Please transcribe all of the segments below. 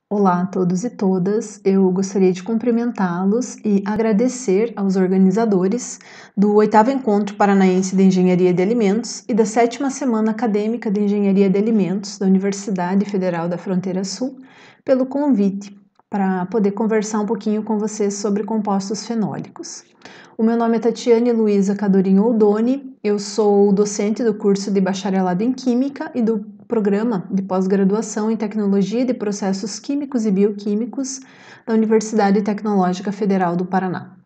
Olá a todos e todas, eu gostaria de cumprimentá-los e agradecer aos organizadores do 8º Encontro Paranaense de Engenharia de Alimentos e da 7ª Semana Acadêmica de Engenharia de Alimentos da Universidade Federal da Fronteira Sul pelo convite para poder conversar um pouquinho com vocês sobre compostos fenólicos. O meu nome é Tatiane Luiza Cadorinho Oldoni, eu sou docente do curso de Bacharelado em Química e do Programa de Pós-Graduação em Tecnologia de Processos Químicos e Bioquímicos da Universidade Tecnológica Federal do Paraná.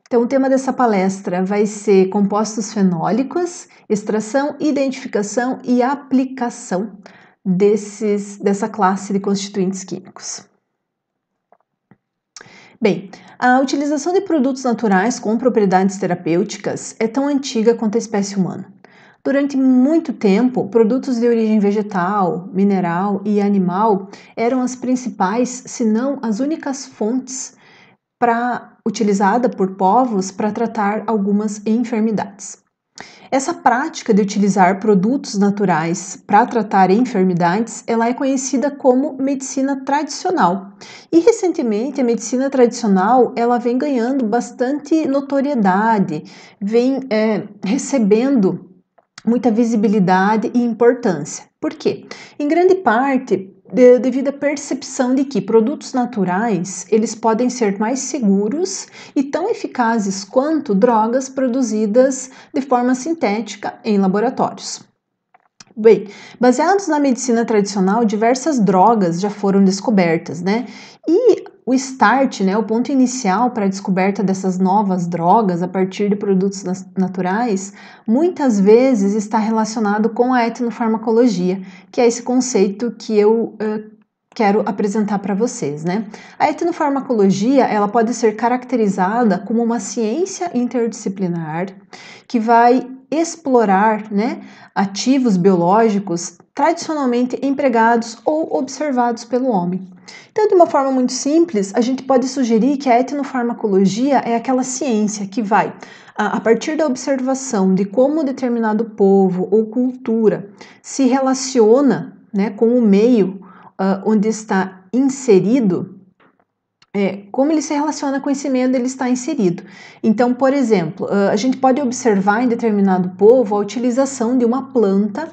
Então, o tema dessa palestra vai ser compostos fenólicos, extração, identificação e aplicação dessa classe de constituintes químicos. Bem, a utilização de produtos naturais com propriedades terapêuticas é tão antiga quanto a espécie humana. Durante muito tempo, produtos de origem vegetal, mineral e animal eram as principais, se não as únicas fontes utilizada por povos para tratar algumas enfermidades. Essa prática de utilizar produtos naturais para tratar enfermidades, ela é conhecida como medicina tradicional. E recentemente a medicina tradicional ela vem ganhando bastante notoriedade, vem recebendo muita visibilidade e importância. Por quê? Em grande parte devido à percepção de que produtos naturais eles podem ser mais seguros e tão eficazes quanto drogas produzidas de forma sintética em laboratórios. Bem, baseados na medicina tradicional, diversas drogas já foram descobertas, né? E o start, né, o ponto inicial para a descoberta dessas novas drogas a partir de produtos naturais, muitas vezes está relacionado com a etnofarmacologia, que é esse conceito que eu quero apresentar para vocês, né? A etnofarmacologia, ela pode ser caracterizada como uma ciência interdisciplinar que vai explorar, né, ativos biológicos tradicionalmente empregados ou observados pelo homem. Então, de uma forma muito simples, a gente pode sugerir que a etnofarmacologia é aquela ciência que vai, a partir da observação de como determinado povo ou cultura se relaciona, né, com o meio onde está inserido, como ele se relaciona com esse meio onde ele está inserido. Então, por exemplo, a gente pode observar em determinado povo a utilização de uma planta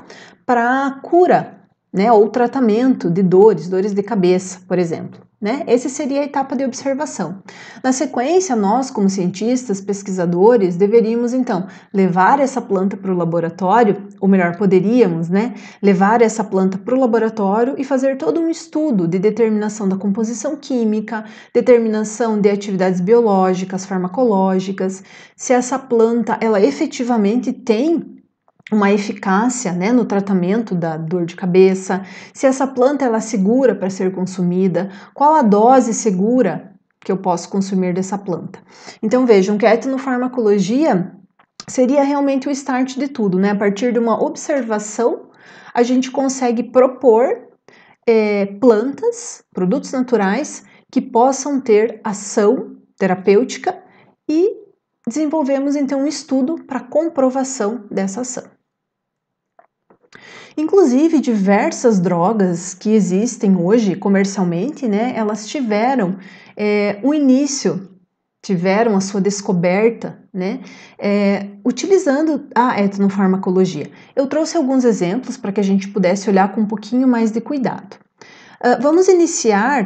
para cura, né, ou tratamento de dores de cabeça, por exemplo. Né? Essa seria a etapa de observação. Na sequência, nós, como cientistas, pesquisadores, deveríamos, então, levar essa planta para o laboratório, ou melhor, poderíamos, né, levar essa planta para o laboratório e fazer todo um estudo de determinação da composição química, determinação de atividades biológicas, farmacológicas, se essa planta, ela efetivamente tem uma eficácia, né, no tratamento da dor de cabeça, se essa planta ela é segura para ser consumida, qual a dose segura que eu posso consumir dessa planta. Então vejam que a etnofarmacologia seria realmente o start de tudo, né? A partir de uma observação, a gente consegue propor plantas, produtos naturais que possam ter ação terapêutica e desenvolvemos então um estudo para comprovação dessa ação. Inclusive, diversas drogas que existem hoje comercialmente, né, elas tiveram o início, tiveram a sua descoberta, né, utilizando a etnofarmacologia. Eu trouxe alguns exemplos para que a gente pudesse olhar com um pouquinho mais de cuidado. Vamos iniciar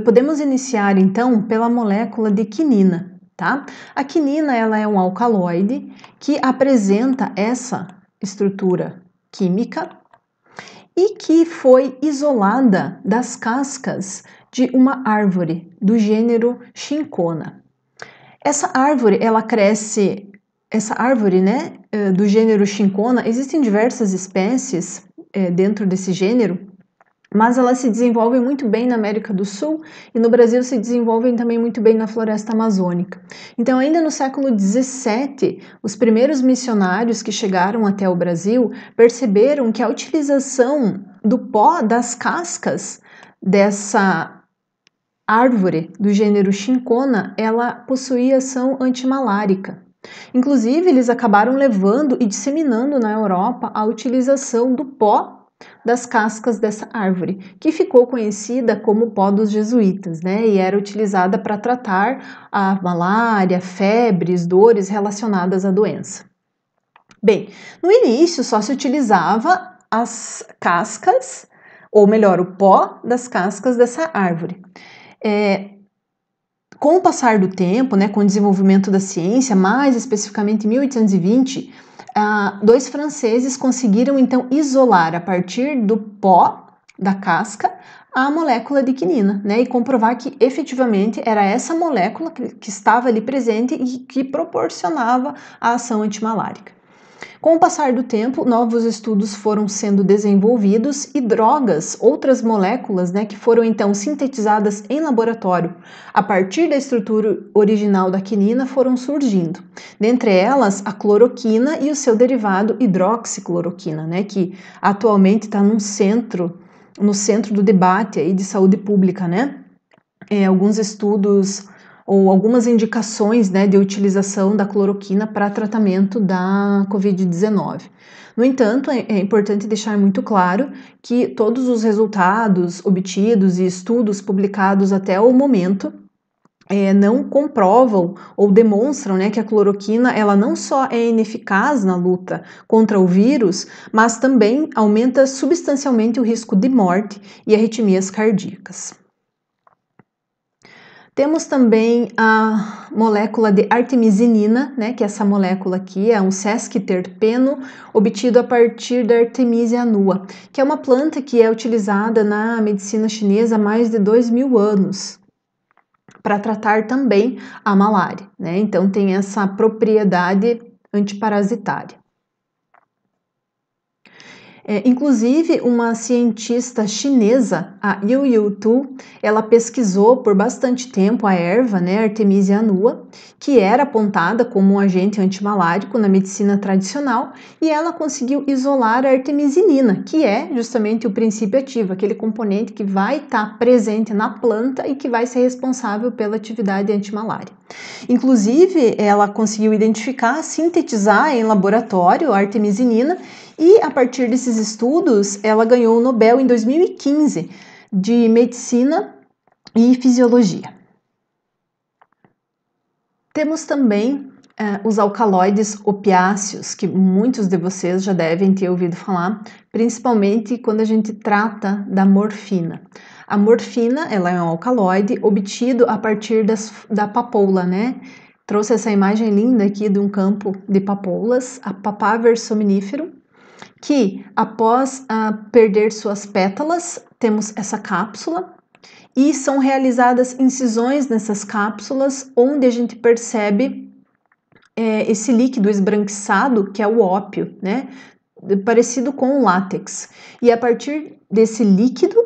podemos iniciar então pela molécula de quinina. Tá? A quinina ela é um alcaloide que apresenta essa estrutura química e que foi isolada das cascas de uma árvore do gênero Chinchona. Essa árvore né, do gênero Chinchona, existem diversas espécies dentro desse gênero, mas elas se desenvolvem muito bem na América do Sul e no Brasil se desenvolvem também muito bem na floresta amazônica. Então, ainda no século XVII, os primeiros missionários que chegaram até o Brasil perceberam que a utilização do pó das cascas dessa árvore do gênero Chinchona, ela possuía ação antimalárica. Inclusive, eles acabaram levando e disseminando na Europa a utilização do pó das cascas dessa árvore, que ficou conhecida como pó dos jesuítas, né? E era utilizada para tratar a malária, febres, dores relacionadas à doença. Bem, no início só se utilizava as cascas, ou melhor, o pó das cascas dessa árvore. Com o passar do tempo, né, com o desenvolvimento da ciência, mais especificamente em 1820, dois franceses conseguiram então isolar a partir do pó da casca a molécula de quinina, né, e comprovar que efetivamente era essa molécula que estava ali presente e que proporcionava a ação antimalárica. Com o passar do tempo, novos estudos foram sendo desenvolvidos e drogas, outras moléculas, né, que foram então sintetizadas em laboratório a partir da estrutura original da quinina foram surgindo. Dentre elas, a cloroquina e o seu derivado hidroxicloroquina, né, que atualmente está no centro do debate aí de saúde pública, né? Alguns estudos ou algumas indicações, né, de utilização da cloroquina para tratamento da Covid-19. No entanto, é importante deixar muito claro que todos os resultados obtidos e estudos publicados até o momento não comprovam ou demonstram, né, que a cloroquina ela não só é ineficaz na luta contra o vírus, mas também aumenta substancialmente o risco de morte e arritmias cardíacas. Temos também a molécula de artemisinina, né, que essa molécula aqui é um sesquiterpeno obtido a partir da Artemisia annua, que é uma planta que é utilizada na medicina chinesa há mais de 2000 anos para tratar também a malária, né? Então tem essa propriedade antiparasitária. Inclusive, uma cientista chinesa, a Yu Tu, ela pesquisou por bastante tempo a erva, né, Artemisia annua, que era apontada como um agente antimalárico na medicina tradicional, e ela conseguiu isolar a artemisinina, que é justamente o princípio ativo, aquele componente que vai estar presente na planta e que vai ser responsável pela atividade antimalária. Inclusive, ela conseguiu identificar, sintetizar em laboratório a artemisinina e, a partir desses estudos, ela ganhou o Nobel em 2015 de Medicina e Fisiologia. Temos também os alcaloides opiáceos, que muitos de vocês já devem ter ouvido falar, principalmente quando a gente trata da morfina. A morfina, ela é um alcaloide obtido a partir da papoula, né? Trouxe essa imagem linda aqui de um campo de papoulas, a Papaver somnífero, que após perder suas pétalas, temos essa cápsula e são realizadas incisões nessas cápsulas onde a gente percebe esse líquido esbranquiçado que é o ópio, né? Parecido com o látex. E a partir desse líquido,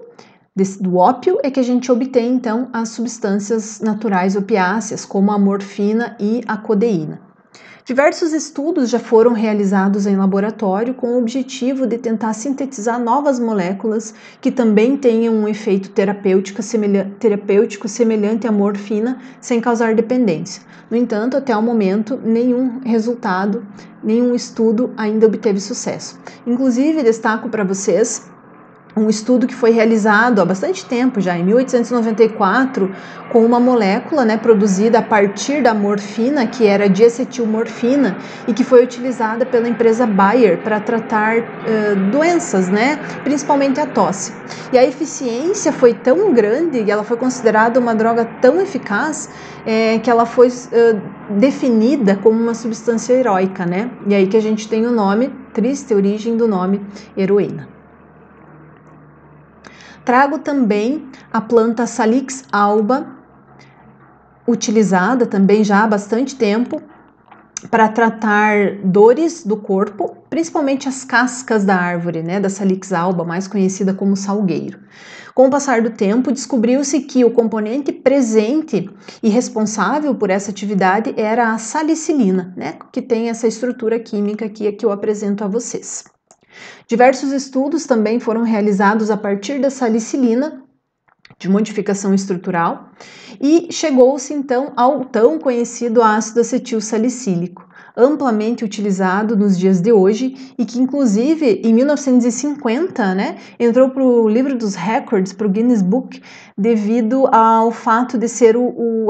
do ópio, é que a gente obtém então as substâncias naturais opiáceas, como a morfina e a codeína. Diversos estudos já foram realizados em laboratório com o objetivo de tentar sintetizar novas moléculas que também tenham um efeito terapêutico semelhante à morfina, sem causar dependência. No entanto, até o momento, nenhum resultado, nenhum estudo ainda obteve sucesso. Inclusive, destaco para vocês um estudo que foi realizado há bastante tempo já, em 1894, com uma molécula, né, produzida a partir da morfina, que era diacetilmorfina, e que foi utilizada pela empresa Bayer para tratar doenças, né, principalmente a tosse. E a eficiência foi tão grande e ela foi considerada uma droga tão eficaz que ela foi definida como uma substância heróica, né? E aí que a gente tem o nome, triste origem do nome heroína. Trago também a planta Salix alba, utilizada também já há bastante tempo para tratar dores do corpo, principalmente as cascas da árvore, né, da Salix alba, mais conhecida como salgueiro. Com o passar do tempo, descobriu-se que o componente presente e responsável por essa atividade era a salicilina, né, que tem essa estrutura química aqui que eu apresento a vocês. Diversos estudos também foram realizados a partir da salicilina, de modificação estrutural, e chegou-se então ao tão conhecido ácido acetil salicílico. amplamente utilizado nos dias de hoje e que, inclusive, em 1950, né, entrou para o livro dos records, para o Guinness Book, devido ao fato de ser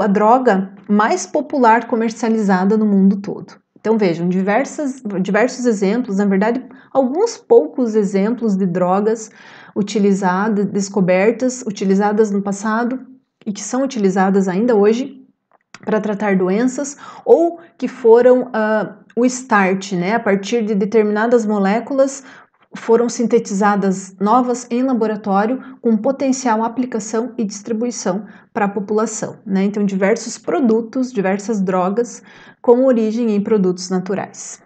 a droga mais popular comercializada no mundo todo. Então vejam, diversos exemplos, na verdade, alguns poucos exemplos de drogas descobertas, utilizadas no passado e que são utilizadas ainda hoje para tratar doenças ou que foram o start, né? A partir de determinadas moléculas foram sintetizadas novas em laboratório com potencial aplicação e distribuição para a população, né? Então, diversos produtos, diversas drogas com origem em produtos naturais.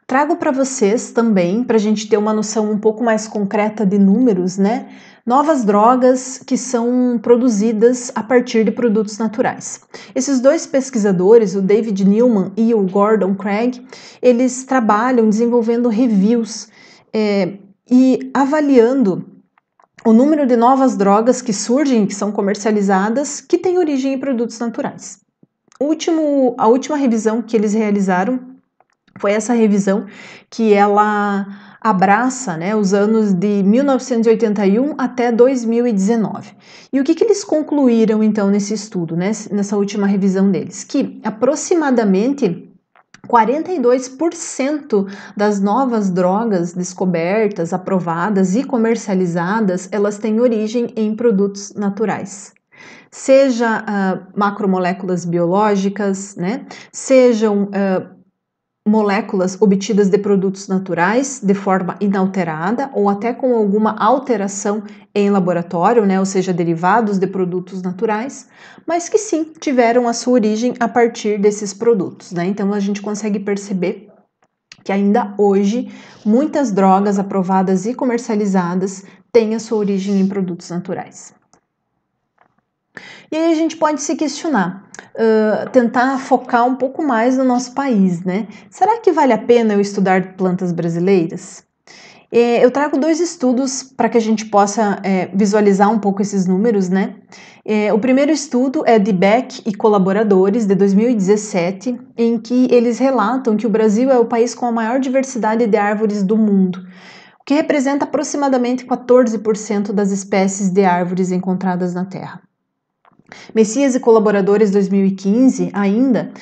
Trago para vocês também, para a gente ter uma noção um pouco mais concreta de números, né? Novas drogas que são produzidas a partir de produtos naturais. Esses dois pesquisadores, o David Newman e o Gordon Craig, eles trabalham desenvolvendo reviews e avaliando o número de novas drogas que surgem, que são comercializadas, que têm origem em produtos naturais. A última revisão que eles realizaram foi essa revisão que ela abraça, né, os anos de 1981 até 2019. E o que eles concluíram, então, nesse estudo, né, nessa última revisão deles? Que aproximadamente 42% das novas drogas descobertas, aprovadas e comercializadas, elas têm origem em produtos naturais. Seja macromoléculas biológicas, né, sejam moléculas obtidas de produtos naturais de forma inalterada ou até com alguma alteração em laboratório, né, ou seja, derivados de produtos naturais, mas que sim tiveram a sua origem a partir desses produtos, né? Então a gente consegue perceber que ainda hoje muitas drogas aprovadas e comercializadas têm a sua origem em produtos naturais. E aí a gente pode se questionar, tentar focar um pouco mais no nosso país, né? Será que vale a pena eu estudar plantas brasileiras? Eu trago dois estudos para que a gente possa visualizar um pouco esses números, né? O primeiro estudo é de Beck e colaboradores, de 2017, em que eles relatam que o Brasil é o país com a maior diversidade de árvores do mundo, o que representa aproximadamente 14% das espécies de árvores encontradas na Terra. Messias e colaboradores 2015 ainda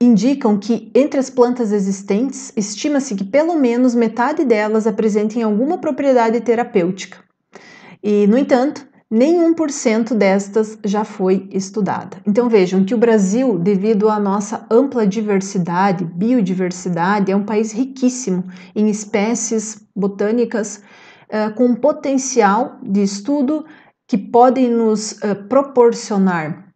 indicam que entre as plantas existentes, estima-se que pelo menos metade delas apresentem alguma propriedade terapêutica. E, no entanto, nem 1% destas já foi estudada. Então vejam que o Brasil, devido à nossa ampla diversidade, biodiversidade, é um país riquíssimo em espécies botânicas com potencial de estudo que podem nos proporcionar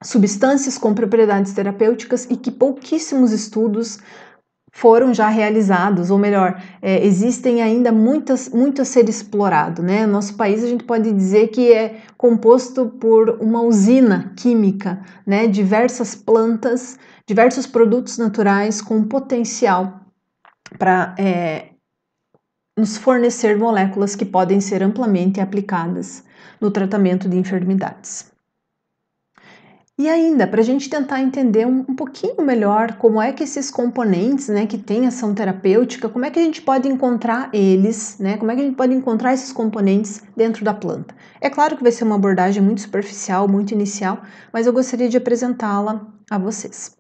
substâncias com propriedades terapêuticas e que pouquíssimos estudos foram já realizados, ou melhor, existem ainda muito a ser explorado, né? Nosso país, a gente pode dizer que é composto por uma usina química, né? Diversas plantas, diversos produtos naturais com potencial para nos fornecer moléculas que podem ser amplamente aplicadas no tratamento de enfermidades. E ainda, para a gente tentar entender um pouquinho melhor como é que esses componentes, né, que têm ação terapêutica, como é que a gente pode encontrar eles, né, como é que a gente pode encontrar esses componentes dentro da planta. É claro que vai ser uma abordagem muito superficial, muito inicial, mas eu gostaria de apresentá-la a vocês.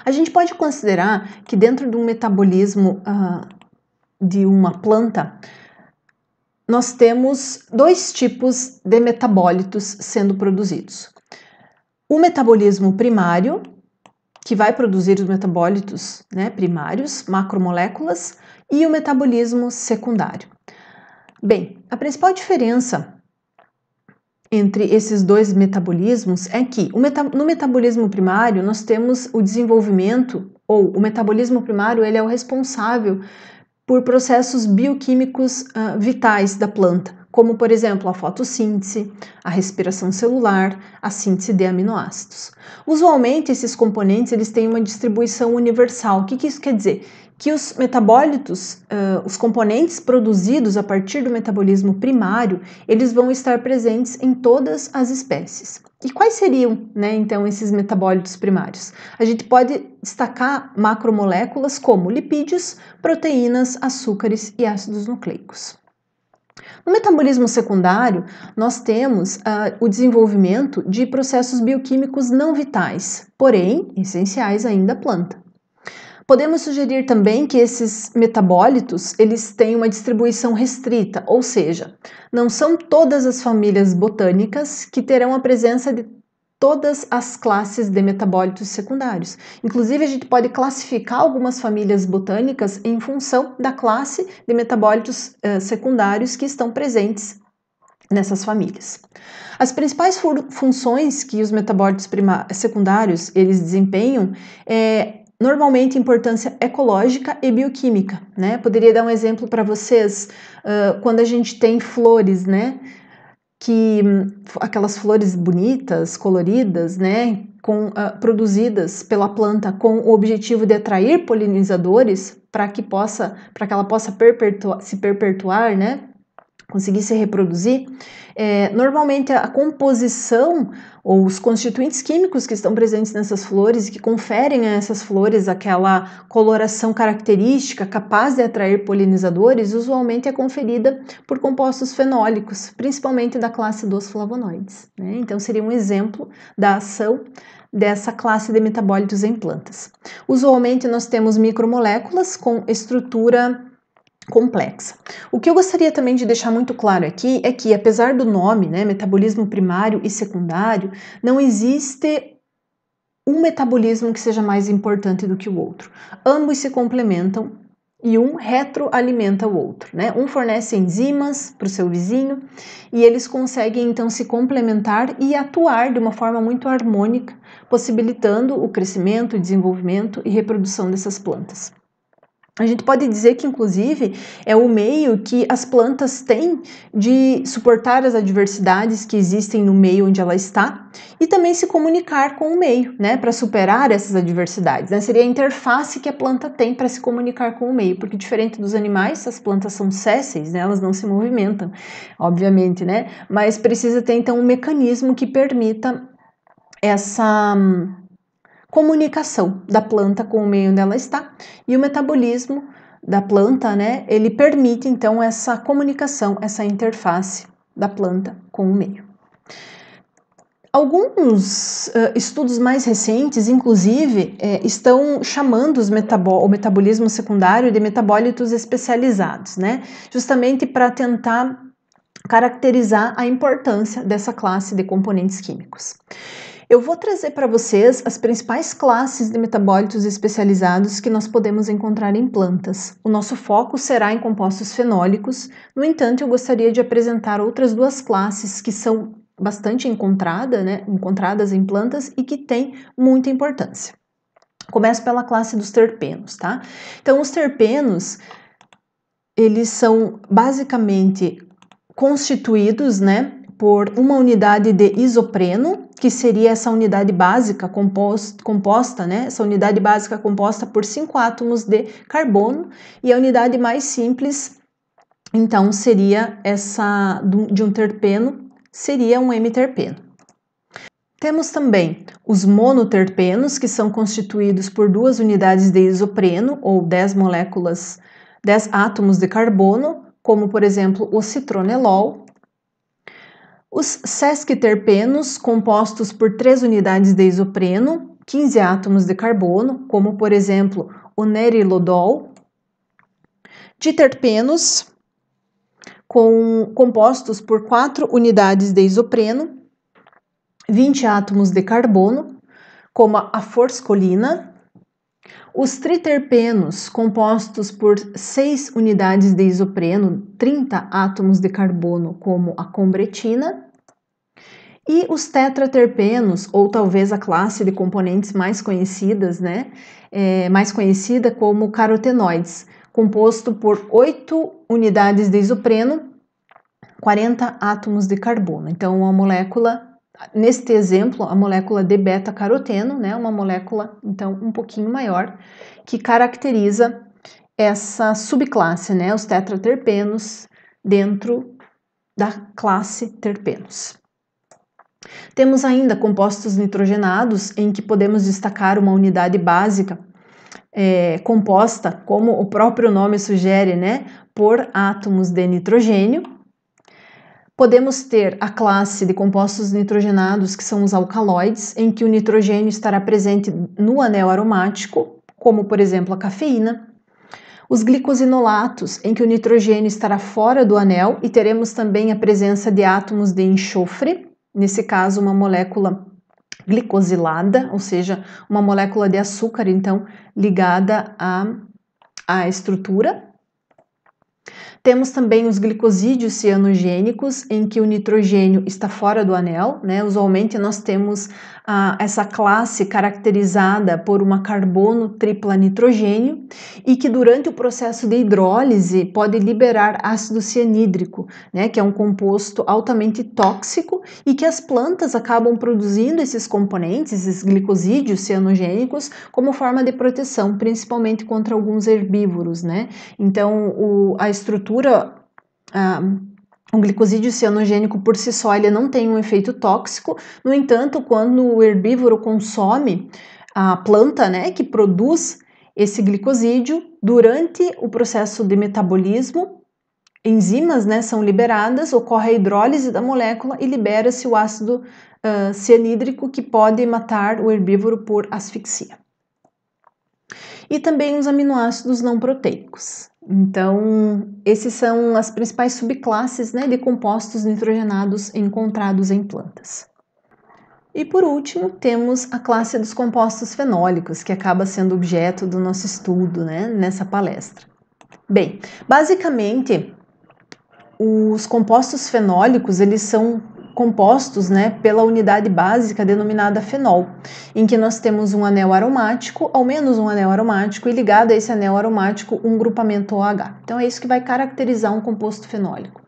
A gente pode considerar que dentro de um metabolismo de uma planta, nós temos dois tipos de metabólitos sendo produzidos. O metabolismo primário, que vai produzir os metabólitos, né, primários, macromoléculas, e o metabolismo secundário. Bem, a principal diferença entre esses dois metabolismos é que no metabolismo primário nós temos o desenvolvimento, ou o metabolismo primário ele é o responsável por processos bioquímicos vitais da planta, como, por exemplo, a fotossíntese, a respiração celular, a síntese de aminoácidos. Usualmente, esses componentes eles têm uma distribuição universal. O que isso quer dizer? que os metabólitos, os componentes produzidos a partir do metabolismo primário, eles vão estar presentes em todas as espécies. E quais seriam, né, então, esses metabólitos primários? A gente pode destacar macromoléculas como lipídios, proteínas, açúcares e ácidos nucleicos. No metabolismo secundário, nós temos o desenvolvimento de processos bioquímicos não vitais, porém essenciais ainda à planta. Podemos sugerir também que esses metabólitos eles têm uma distribuição restrita, ou seja, não são todas as famílias botânicas que terão a presença de todas as classes de metabólitos secundários. Inclusive, a gente pode classificar algumas famílias botânicas em função da classe de metabólitos secundários que estão presentes nessas famílias. As principais funções que os metabólitos secundários eles desempenham normalmente importância ecológica e bioquímica, né? Poderia dar um exemplo para vocês, quando a gente tem flores, né? Aquelas flores bonitas, coloridas, né? Produzidas pela planta com o objetivo de atrair polinizadores para que ela possa se perpetuar, né? Conseguir se reproduzir. Normalmente a composição ou os constituintes químicos que estão presentes nessas flores e que conferem a essas flores aquela coloração característica capaz de atrair polinizadores, usualmente é conferida por compostos fenólicos, principalmente da classe dos flavonoides, né? Então seria um exemplo da ação dessa classe de metabólitos em plantas. Usualmente nós temos micromoléculas com estrutura complexa. O que eu gostaria também de deixar muito claro aqui é que, apesar do nome, né, metabolismo primário e secundário, não existe um metabolismo que seja mais importante do que o outro. Ambos se complementam e um retroalimenta o outro, né? Um fornece enzimas para o seu vizinho e eles conseguem então se complementar e atuar de uma forma muito harmônica, possibilitando o crescimento, desenvolvimento e reprodução dessas plantas. A gente pode dizer que, inclusive, é o meio que as plantas têm de suportar as adversidades que existem no meio onde ela está e também se comunicar com o meio, né, para superar essas adversidades, né? Seria a interface que a planta tem para se comunicar com o meio, porque diferente dos animais, as plantas são sésseis, né, elas não se movimentam, obviamente, né, mas precisa ter, então, um mecanismo que permita essa comunicação da planta com o meio onde ela está, e o metabolismo da planta, né, ele permite então essa comunicação, essa interface da planta com o meio. Alguns estudos mais recentes, inclusive, estão chamando o metabolismo secundário de metabólitos especializados, né, justamente para tentar caracterizar a importância dessa classe de componentes químicos. Eu vou trazer para vocês as principais classes de metabólitos especializados que nós podemos encontrar em plantas. O nosso foco será em compostos fenólicos, no entanto, eu gostaria de apresentar outras duas classes que são bastante encontradas em plantas e que têm muita importância. Começo pela classe dos terpenos, tá? Então, os terpenos, eles são basicamente constituídos, né, por uma unidade de isopreno, que seria essa unidade básica composta, né? Essa unidade básica composta por 5 átomos de carbono, e a unidade mais simples, então, seria essa de um terpeno, seria um hemiterpeno. Temos também os monoterpenos, que são constituídos por 2 unidades de isopreno, ou 10 átomos de carbono, como, por exemplo, o citronelol. Os sesquiterpenos, compostos por 3 unidades de isopreno, 15 átomos de carbono, como, por exemplo, o nerilodol. Diterpenos, compostos por 4 unidades de isopreno, 20 átomos de carbono, como a forscolina. Os triterpenos, compostos por 6 unidades de isopreno, 30 átomos de carbono, como a combretina. E os tetraterpenos, ou talvez a classe de componentes mais conhecidas, né? Mais conhecida como carotenoides, composto por 8 unidades de isopreno, 40 átomos de carbono. Então, uma molécula, neste exemplo, a molécula de beta-caroteno, né? Uma molécula, então, um pouquinho maior, que caracteriza essa subclasse, né, os tetraterpenos, dentro da classe terpenos. Temos ainda compostos nitrogenados, em que podemos destacar uma unidade básica composta, como o próprio nome sugere, né, por átomos de nitrogênio. Podemos ter a classe de compostos nitrogenados, que são os alcaloides, em que o nitrogênio estará presente no anel aromático, como por exemplo a cafeína. Os glicosinolatos, em que o nitrogênio estará fora do anel e teremos também a presença de átomos de enxofre, nesse caso uma molécula glicosilada, ou seja, uma molécula de açúcar, então, ligada à estrutura. Temos também os glicosídeos cianogênicos, em que o nitrogênio está fora do anel, né? Usualmente nós temos essa classe caracterizada por uma carbono tripla nitrogênio e que durante o processo de hidrólise pode liberar ácido cianídrico, né? Que é um composto altamente tóxico e que as plantas acabam produzindo esses componentes, esses glicosídeos cianogênicos, como forma de proteção, principalmente contra alguns herbívoros, né? Então, a estrutura, o glicosídeo cianogênico por si só ele não tem um efeito tóxico, no entanto, quando o herbívoro consome a planta, né, que produz esse glicosídeo, durante o processo de metabolismo, enzimas, né, são liberadas, ocorre a hidrólise da molécula e libera-se o ácido cianídrico que pode matar o herbívoro por asfixia. E também os aminoácidos não proteicos. Então, esses são as principais subclasses, né, de compostos nitrogenados encontrados em plantas. E por último, temos a classe dos compostos fenólicos, que acaba sendo objeto do nosso estudo, né, nessa palestra. Bem, basicamente, os compostos fenólicos, eles são compostos, né, pela unidade básica denominada fenol, em que nós temos um anel aromático, ao menos um anel aromático, e ligado a esse anel aromático um grupamento OH. Então é isso que vai caracterizar um composto fenólico.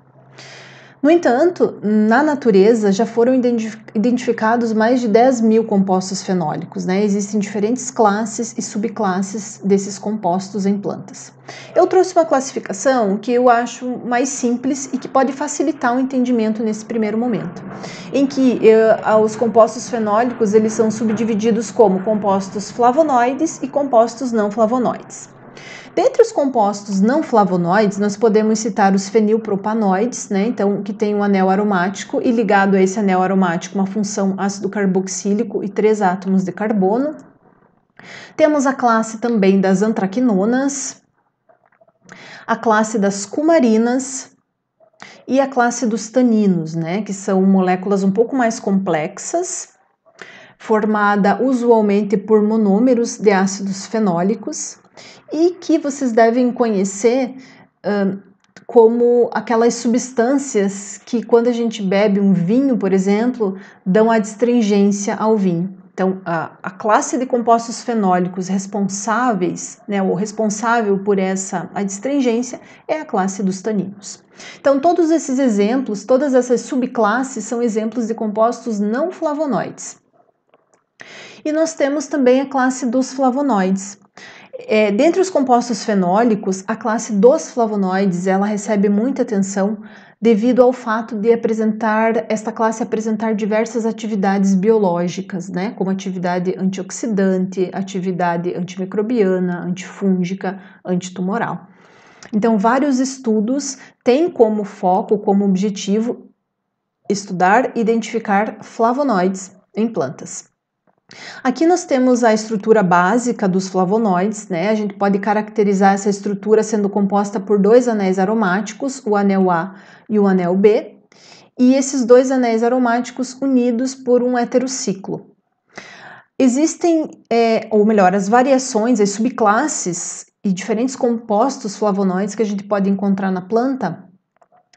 No entanto, na natureza já foram identificados mais de 10.000 compostos fenólicos, né? Existem diferentes classes e subclasses desses compostos em plantas. Eu trouxe uma classificação que eu acho mais simples e que pode facilitar o entendimento nesse primeiro momento, em que os compostos fenólicos eles são subdivididos como compostos flavonoides e compostos não flavonoides. Dentre os compostos não flavonoides, nós podemos citar os fenilpropanoides, né? Então, que tem um anel aromático e ligado a esse anel aromático uma função ácido carboxílico e 3 átomos de carbono. Temos a classe também das antraquinonas, a classe das cumarinas e a classe dos taninos, né? Que são moléculas um pouco mais complexas, formada usualmente por monômeros de ácidos fenólicos, e que vocês devem conhecer como aquelas substâncias que, quando a gente bebe um vinho, por exemplo, dão adstringência ao vinho. Então, a classe de compostos fenólicos responsáveis, né, ou responsável por essa adstringência é a classe dos taninos. Então, todos esses exemplos, todas essas subclasses são exemplos de compostos não flavonoides. E nós temos também a classe dos flavonoides. Dentre os compostos fenólicos, a classe dos flavonoides ela recebe muita atenção devido ao fato de esta classe apresentar diversas atividades biológicas, né, como atividade antioxidante, atividade antimicrobiana, antifúngica, antitumoral. Então, vários estudos têm como foco, como objetivo, estudar e identificar flavonoides em plantas. Aqui nós temos a estrutura básica dos flavonoides, né? A gente pode caracterizar essa estrutura sendo composta por 2 anéis aromáticos, o anel A e o anel B, e esses 2 anéis aromáticos unidos por um heterociclo. Existem, as variações, as subclasses e diferentes compostos flavonoides que a gente pode encontrar na planta,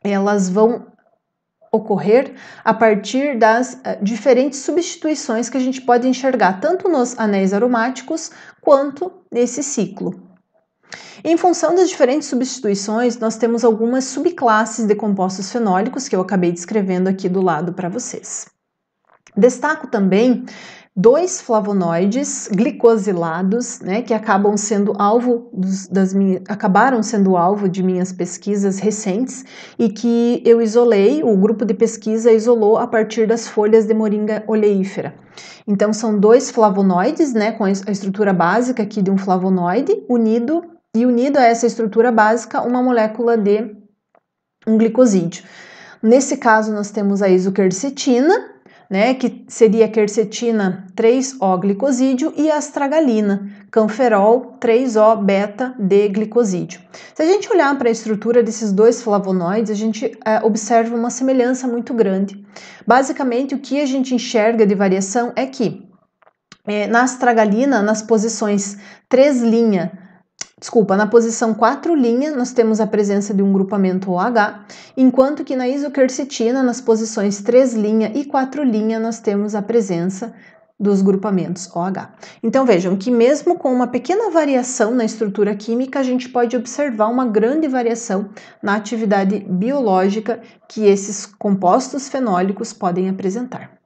elas vão ocorrer a partir das diferentes substituições que a gente pode enxergar tanto nos anéis aromáticos quanto nesse ciclo. Em função das diferentes substituições, nós temos algumas subclasses de compostos fenólicos que eu acabei descrevendo aqui do lado para vocês. Destaco também 2 flavonoides glicosilados, né, que acabaram sendo alvo de minhas pesquisas recentes e que eu isolei, o grupo de pesquisa isolou a partir das folhas de moringa oleífera. Então são 2 flavonoides, né, com a estrutura básica aqui de um flavonoide unido a essa estrutura básica uma molécula de um glicosídeo. Nesse caso nós temos a isoquercetina, né, que seria a quercetina 3-O-glicosídeo e a astragalina, canferol 3-O-beta-D-glicosídeo. Se a gente olhar para a estrutura desses 2 flavonoides, a gente observa uma semelhança muito grande. Basicamente, o que a gente enxerga de variação é que na astragalina, nas posições 3' na posição 4', nós temos a presença de um grupamento OH, enquanto que na isoquercetina, nas posições 3' e 4', nós temos a presença dos grupamentos OH. Então vejam que mesmo com uma pequena variação na estrutura química, a gente pode observar uma grande variação na atividade biológica que esses compostos fenólicos podem apresentar.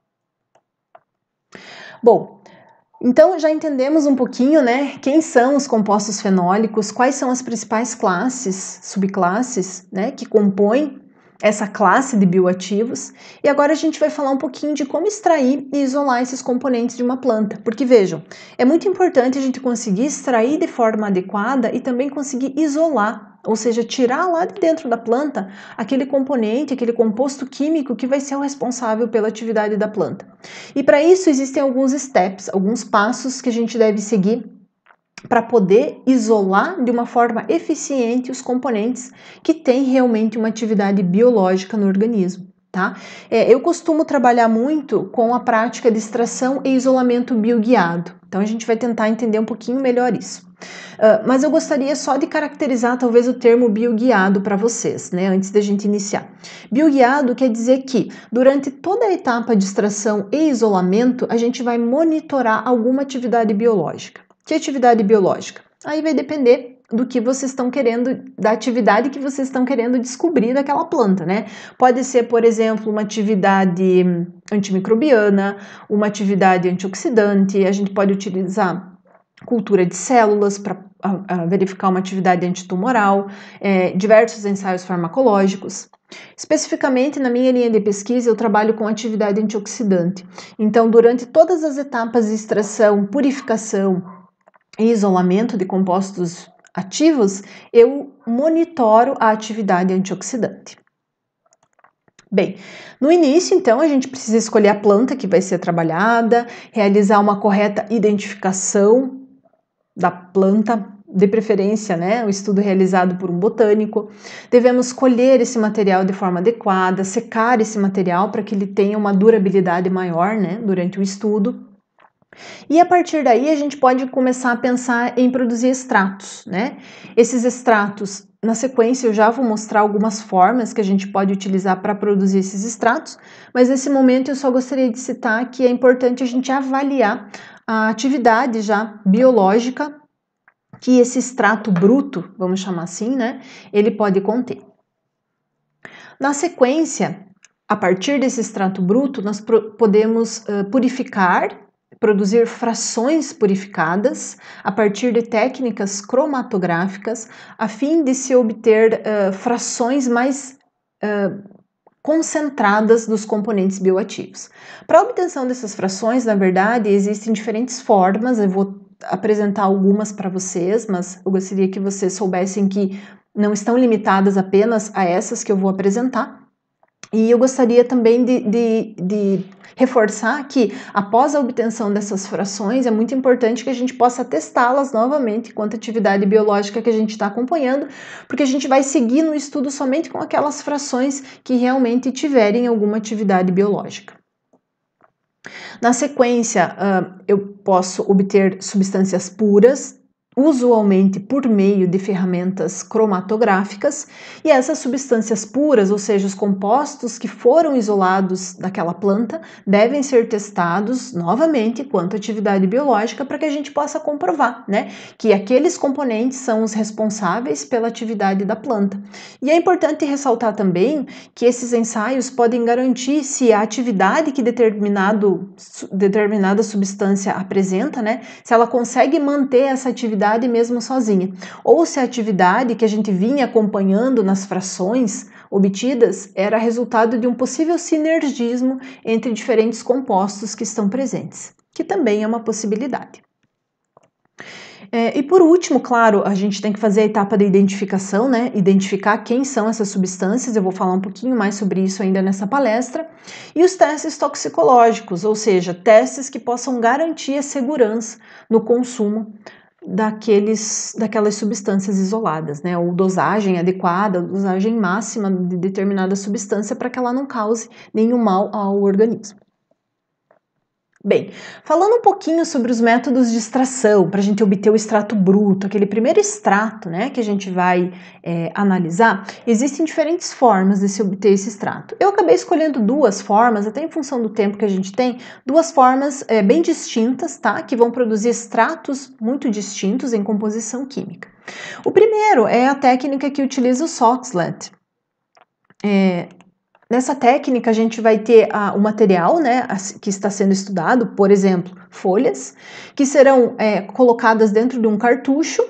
Bom, então já entendemos um pouquinho, né, quem são os compostos fenólicos, quais são as principais classes, subclasses, né, que compõem essa classe de bioativos. E agora a gente vai falar um pouquinho de como extrair e isolar esses componentes de uma planta. Porque vejam, é muito importante a gente conseguir extrair de forma adequada e também conseguir isolar, ou seja, tirar lá de dentro da planta aquele componente, aquele composto químico que vai ser o responsável pela atividade da planta. E para isso existem alguns steps, alguns passos que a gente deve seguir para poder isolar de uma forma eficiente os componentes que têm realmente uma atividade biológica no organismo. Tá? Eu costumo trabalhar muito com a prática de extração e isolamento bioguiado. Então a gente vai tentar entender um pouquinho melhor isso. Mas eu gostaria só de caracterizar talvez o termo bioguiado para vocês, né, antes da gente iniciar. Bioguiado quer dizer que durante toda a etapa de extração e isolamento a gente vai monitorar alguma atividade biológica. Que atividade biológica? Aí vai depender do que vocês estão querendo, da atividade que vocês estão querendo descobrir daquela planta, né? Pode ser, por exemplo, uma atividade antimicrobiana, uma atividade antioxidante, a gente pode utilizar cultura de células para verificar uma atividade antitumoral, diversos ensaios farmacológicos. Especificamente na minha linha de pesquisa eu trabalho com atividade antioxidante. Então, durante todas as etapas de extração, purificação e isolamento de compostos ativos, eu monitoro a atividade antioxidante. Bem, no início, então, a gente precisa escolher a planta que vai ser trabalhada, realizar uma correta identificação da planta, de preferência, né, o estudo realizado por um botânico. Devemos colher esse material de forma adequada, secar esse material para que ele tenha uma durabilidade maior, né, durante o estudo. E a partir daí a gente pode começar a pensar em produzir extratos, né? Esses extratos, na sequência eu já vou mostrar algumas formas que a gente pode utilizar para produzir esses extratos, mas nesse momento eu só gostaria de citar que é importante a gente avaliar a atividade já biológica que esse extrato bruto, vamos chamar assim, né? Ele pode conter. Na sequência, a partir desse extrato bruto, nós podemos purificar, produzir frações purificadas a partir de técnicas cromatográficas, a fim de se obter frações mais concentradas dos componentes bioativos. Para a obtenção dessas frações, na verdade, existem diferentes formas, eu vou apresentar algumas para vocês, mas eu gostaria que vocês soubessem que não estão limitadas apenas a essas que eu vou apresentar. E eu gostaria também de reforçar que, após a obtenção dessas frações, é muito importante que a gente possa testá-las novamente quanto à atividade biológica que a gente está acompanhando, porque a gente vai seguir no estudo somente com aquelas frações que realmente tiverem alguma atividade biológica. Na sequência, eu posso obter substâncias puras, usualmente por meio de ferramentas cromatográficas, e essas substâncias puras, ou seja, os compostos que foram isolados daquela planta, devem ser testados novamente quanto à atividade biológica para que a gente possa comprovar, né, que aqueles componentes são os responsáveis pela atividade da planta. E é importante ressaltar também que esses ensaios podem garantir se a atividade que determinada substância apresenta, né, se ela consegue manter essa atividade mesmo sozinha, ou se a atividade que a gente vinha acompanhando nas frações obtidas era resultado de um possível sinergismo entre diferentes compostos que estão presentes, que também é uma possibilidade. E por último, claro, a gente tem que fazer a etapa da identificação, né? Identificar quem são essas substâncias, eu vou falar um pouquinho mais sobre isso ainda nessa palestra, e os testes toxicológicos, ou seja, testes que possam garantir a segurança no consumo daquelas substâncias isoladas, né? Ou dosagem adequada, dosagem máxima de determinada substância para que ela não cause nenhum mal ao organismo. Bem, falando um pouquinho sobre os métodos de extração, para a gente obter o extrato bruto, aquele primeiro extrato, né, que a gente vai analisar, existem diferentes formas de se obter esse extrato. Eu acabei escolhendo duas formas, até em função do tempo que a gente tem, duas formas bem distintas, tá, que vão produzir extratos muito distintos em composição química. O primeiro é a técnica que utiliza o Soxhlet. Nessa técnica, a gente vai ter o material, né, que está sendo estudado, por exemplo, folhas, que serão colocadas dentro de um cartucho,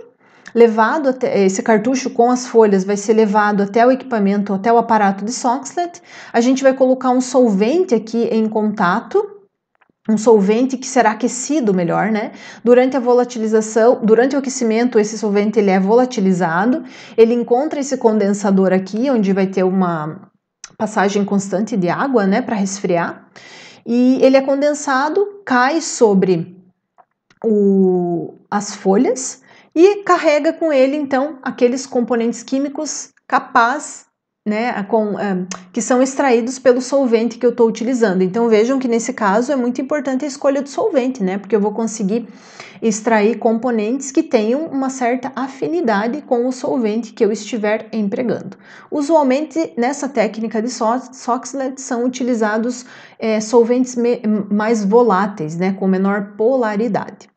levado até, esse cartucho com as folhas vai ser levado até o equipamento, até o aparato de Soxhlet. A gente vai colocar um solvente aqui em contato, um solvente que será aquecido melhor, né? Durante a volatilização, durante o aquecimento, esse solvente ele é volatilizado, ele encontra esse condensador aqui, onde vai ter uma passagem constante de água, né, para resfriar, e ele é condensado, cai sobre as folhas e carrega com ele, então, aqueles componentes químicos capazes, né, que são extraídos pelo solvente que eu estou utilizando. Então vejam que nesse caso é muito importante a escolha do solvente, né, porque eu vou conseguir extrair componentes que tenham uma certa afinidade com o solvente que eu estiver empregando. Usualmente nessa técnica de Soxhlet são utilizados solventes mais voláteis, né, com menor polaridade.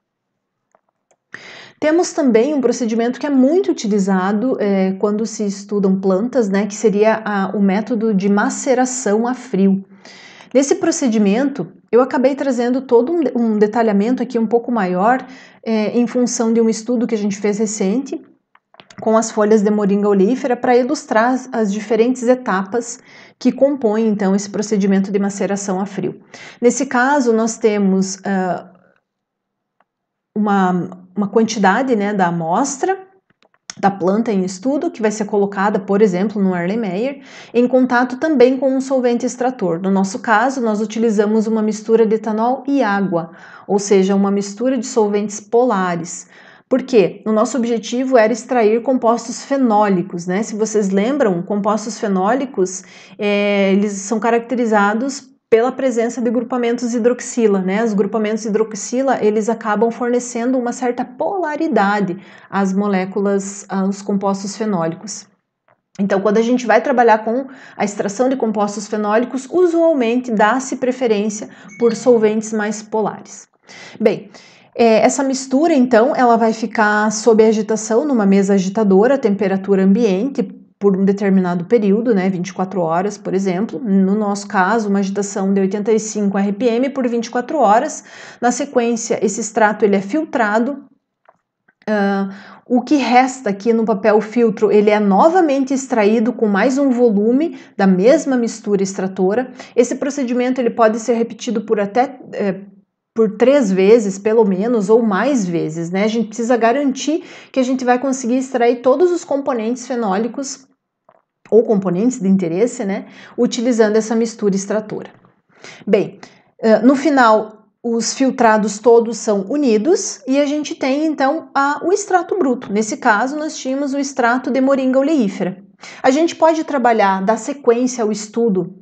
Temos também um procedimento que é muito utilizado quando se estudam plantas, né, que seria o método de maceração a frio. Nesse procedimento, eu acabei trazendo todo um detalhamento aqui um pouco maior em função de um estudo que a gente fez recente com as folhas de moringa oleífera para ilustrar as diferentes etapas que compõem, então, esse procedimento de maceração a frio. Nesse caso, nós temos uma quantidade, né, da amostra da planta em estudo, que vai ser colocada, por exemplo, no Erlenmeyer, em contato também com um solvente extrator. No nosso caso, nós utilizamos uma mistura de etanol e água, ou seja, uma mistura de solventes polares. Por quê? O nosso objetivo era extrair compostos fenólicos, né? Se vocês lembram, compostos fenólicos, eles são caracterizados pela presença de grupamentos hidroxila, né? Os grupamentos hidroxila, eles acabam fornecendo uma certa polaridade às moléculas, aos compostos fenólicos. Então, quando a gente vai trabalhar com a extração de compostos fenólicos, usualmente dá-se preferência por solventes mais polares. Bem, essa mistura, então, ela vai ficar sob agitação numa mesa agitadora a temperatura ambiente, por um determinado período, né, 24 horas, por exemplo. No nosso caso, uma agitação de 85 RPM por 24 horas. Na sequência, esse extrato ele é filtrado. O que resta aqui no papel filtro, ele é novamente extraído com mais um volume da mesma mistura extratora. Esse procedimento ele pode ser repetido por 3 vezes, pelo menos, ou mais vezes, né? A gente precisa garantir que a gente vai conseguir extrair todos os componentes fenólicos ou componentes de interesse, né? Utilizando essa mistura extratora. Bem, no final, os filtrados todos são unidos e a gente tem, então, o extrato bruto. Nesse caso, nós tínhamos o extrato de moringa oleífera. A gente pode trabalhar, dar sequência ao estudo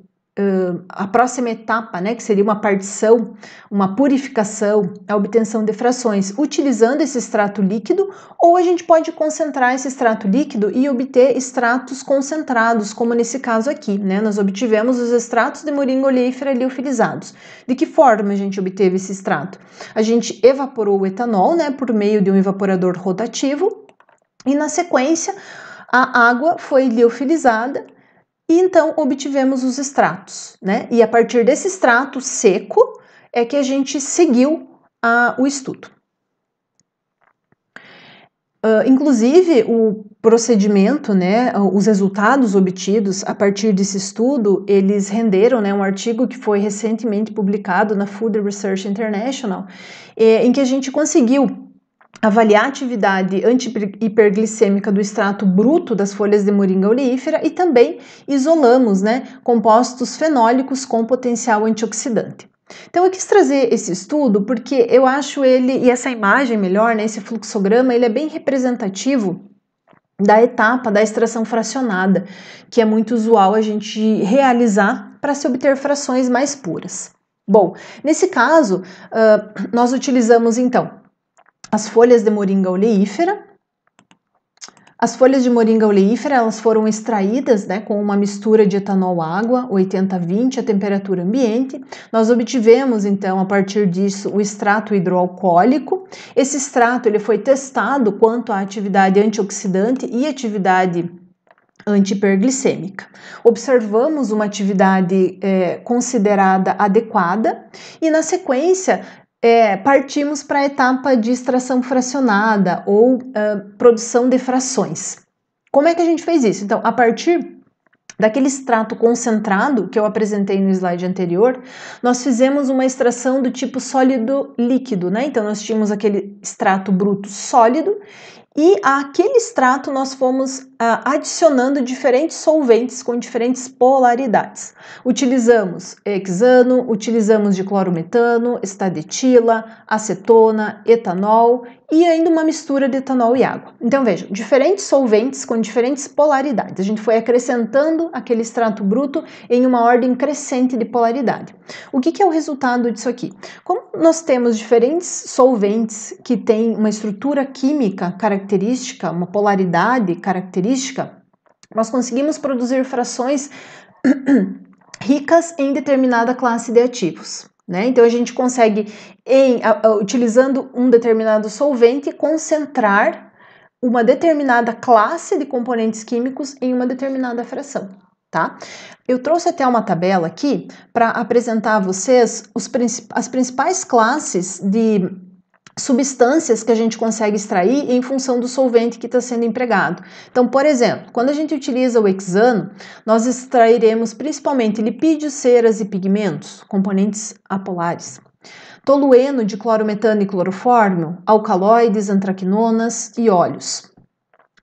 a próxima etapa, né, que seria uma partição, uma purificação, a obtenção de frações utilizando esse extrato líquido, ou a gente pode concentrar esse extrato líquido e obter extratos concentrados, como nesse caso aqui, né, nós obtivemos os extratos de moringa oleífera liofilizados. De que forma a gente obteve esse extrato? A gente evaporou o etanol, né, por meio de um evaporador rotativo, e na sequência a água foi liofilizada e então obtivemos os extratos, né? E a partir desse extrato seco é que a gente seguiu o estudo. Inclusive, o procedimento, né, os resultados obtidos a partir desse estudo, eles renderam, né, um artigo que foi recentemente publicado na Food Research International, em que a gente conseguiu avaliar a atividade anti-hiperglicêmica do extrato bruto das folhas de moringa oleífera e também isolamos, né, compostos fenólicos com potencial antioxidante. Então eu quis trazer esse estudo porque eu acho ele, e essa imagem melhor, né, esse fluxograma, ele é bem representativo da etapa da extração fracionada, que é muito usual a gente realizar para se obter frações mais puras. Bom, nesse caso, nós utilizamos então as folhas de moringa oleífera. As folhas de moringa oleífera, elas foram extraídas, né, com uma mistura de etanol-água, 80-20, a temperatura ambiente. Nós obtivemos, então, a partir disso, o extrato hidroalcoólico. Esse extrato ele foi testado quanto à atividade antioxidante e atividade anti-hiperglicêmica. Observamos uma atividade considerada adequada e, na sequência, partimos para a etapa de extração fracionada ou produção de frações. Como é que a gente fez isso? Então, a partir daquele extrato concentrado que eu apresentei no slide anterior, nós fizemos uma extração do tipo sólido-líquido, né? Então, nós tínhamos aquele extrato bruto sólido e àquele extrato nós fomos adicionando diferentes solventes com diferentes polaridades. Utilizamos hexano, utilizamos diclorometano, estadetila, acetona, etanol e ainda uma mistura de etanol e água. Então vejam, diferentes solventes com diferentes polaridades. A gente foi acrescentando aquele extrato bruto em uma ordem crescente de polaridade. O que é o resultado disso aqui? Como nós temos diferentes solventes que têm uma estrutura química característica, uma polaridade característica, nós conseguimos produzir frações ricas em determinada classe de ativos, né? Então a gente consegue, utilizando um determinado solvente, concentrar uma determinada classe de componentes químicos em uma determinada fração, tá? Eu trouxe até uma tabela aqui para apresentar a vocês as principais classes de substâncias que a gente consegue extrair em função do solvente que está sendo empregado. Então, por exemplo, quando a gente utiliza o hexano, nós extrairemos principalmente lipídios, ceras e pigmentos, componentes apolares. Tolueno, diclorometano e clorofórmio, alcaloides, antraquinonas e óleos.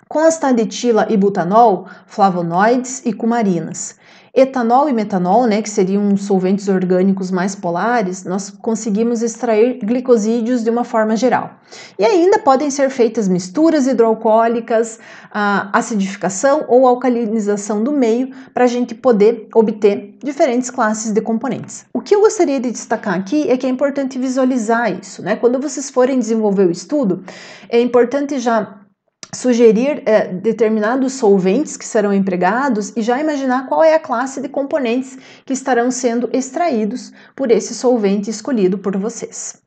Com astadetila e butanol, flavonoides e cumarinas. Etanol e metanol, né, que seriam solventes orgânicos mais polares, nós conseguimos extrair glicosídeos de uma forma geral. E ainda podem ser feitas misturas hidroalcoólicas, acidificação ou alcalinização do meio para a gente poder obter diferentes classes de componentes. O que eu gostaria de destacar aqui é que é importante visualizar isso, né? Quando vocês forem desenvolver o estudo, é importante já sugerir determinados solventes que serão empregados e já imaginar qual é a classe de componentes que estarão sendo extraídos por esse solvente escolhido por vocês.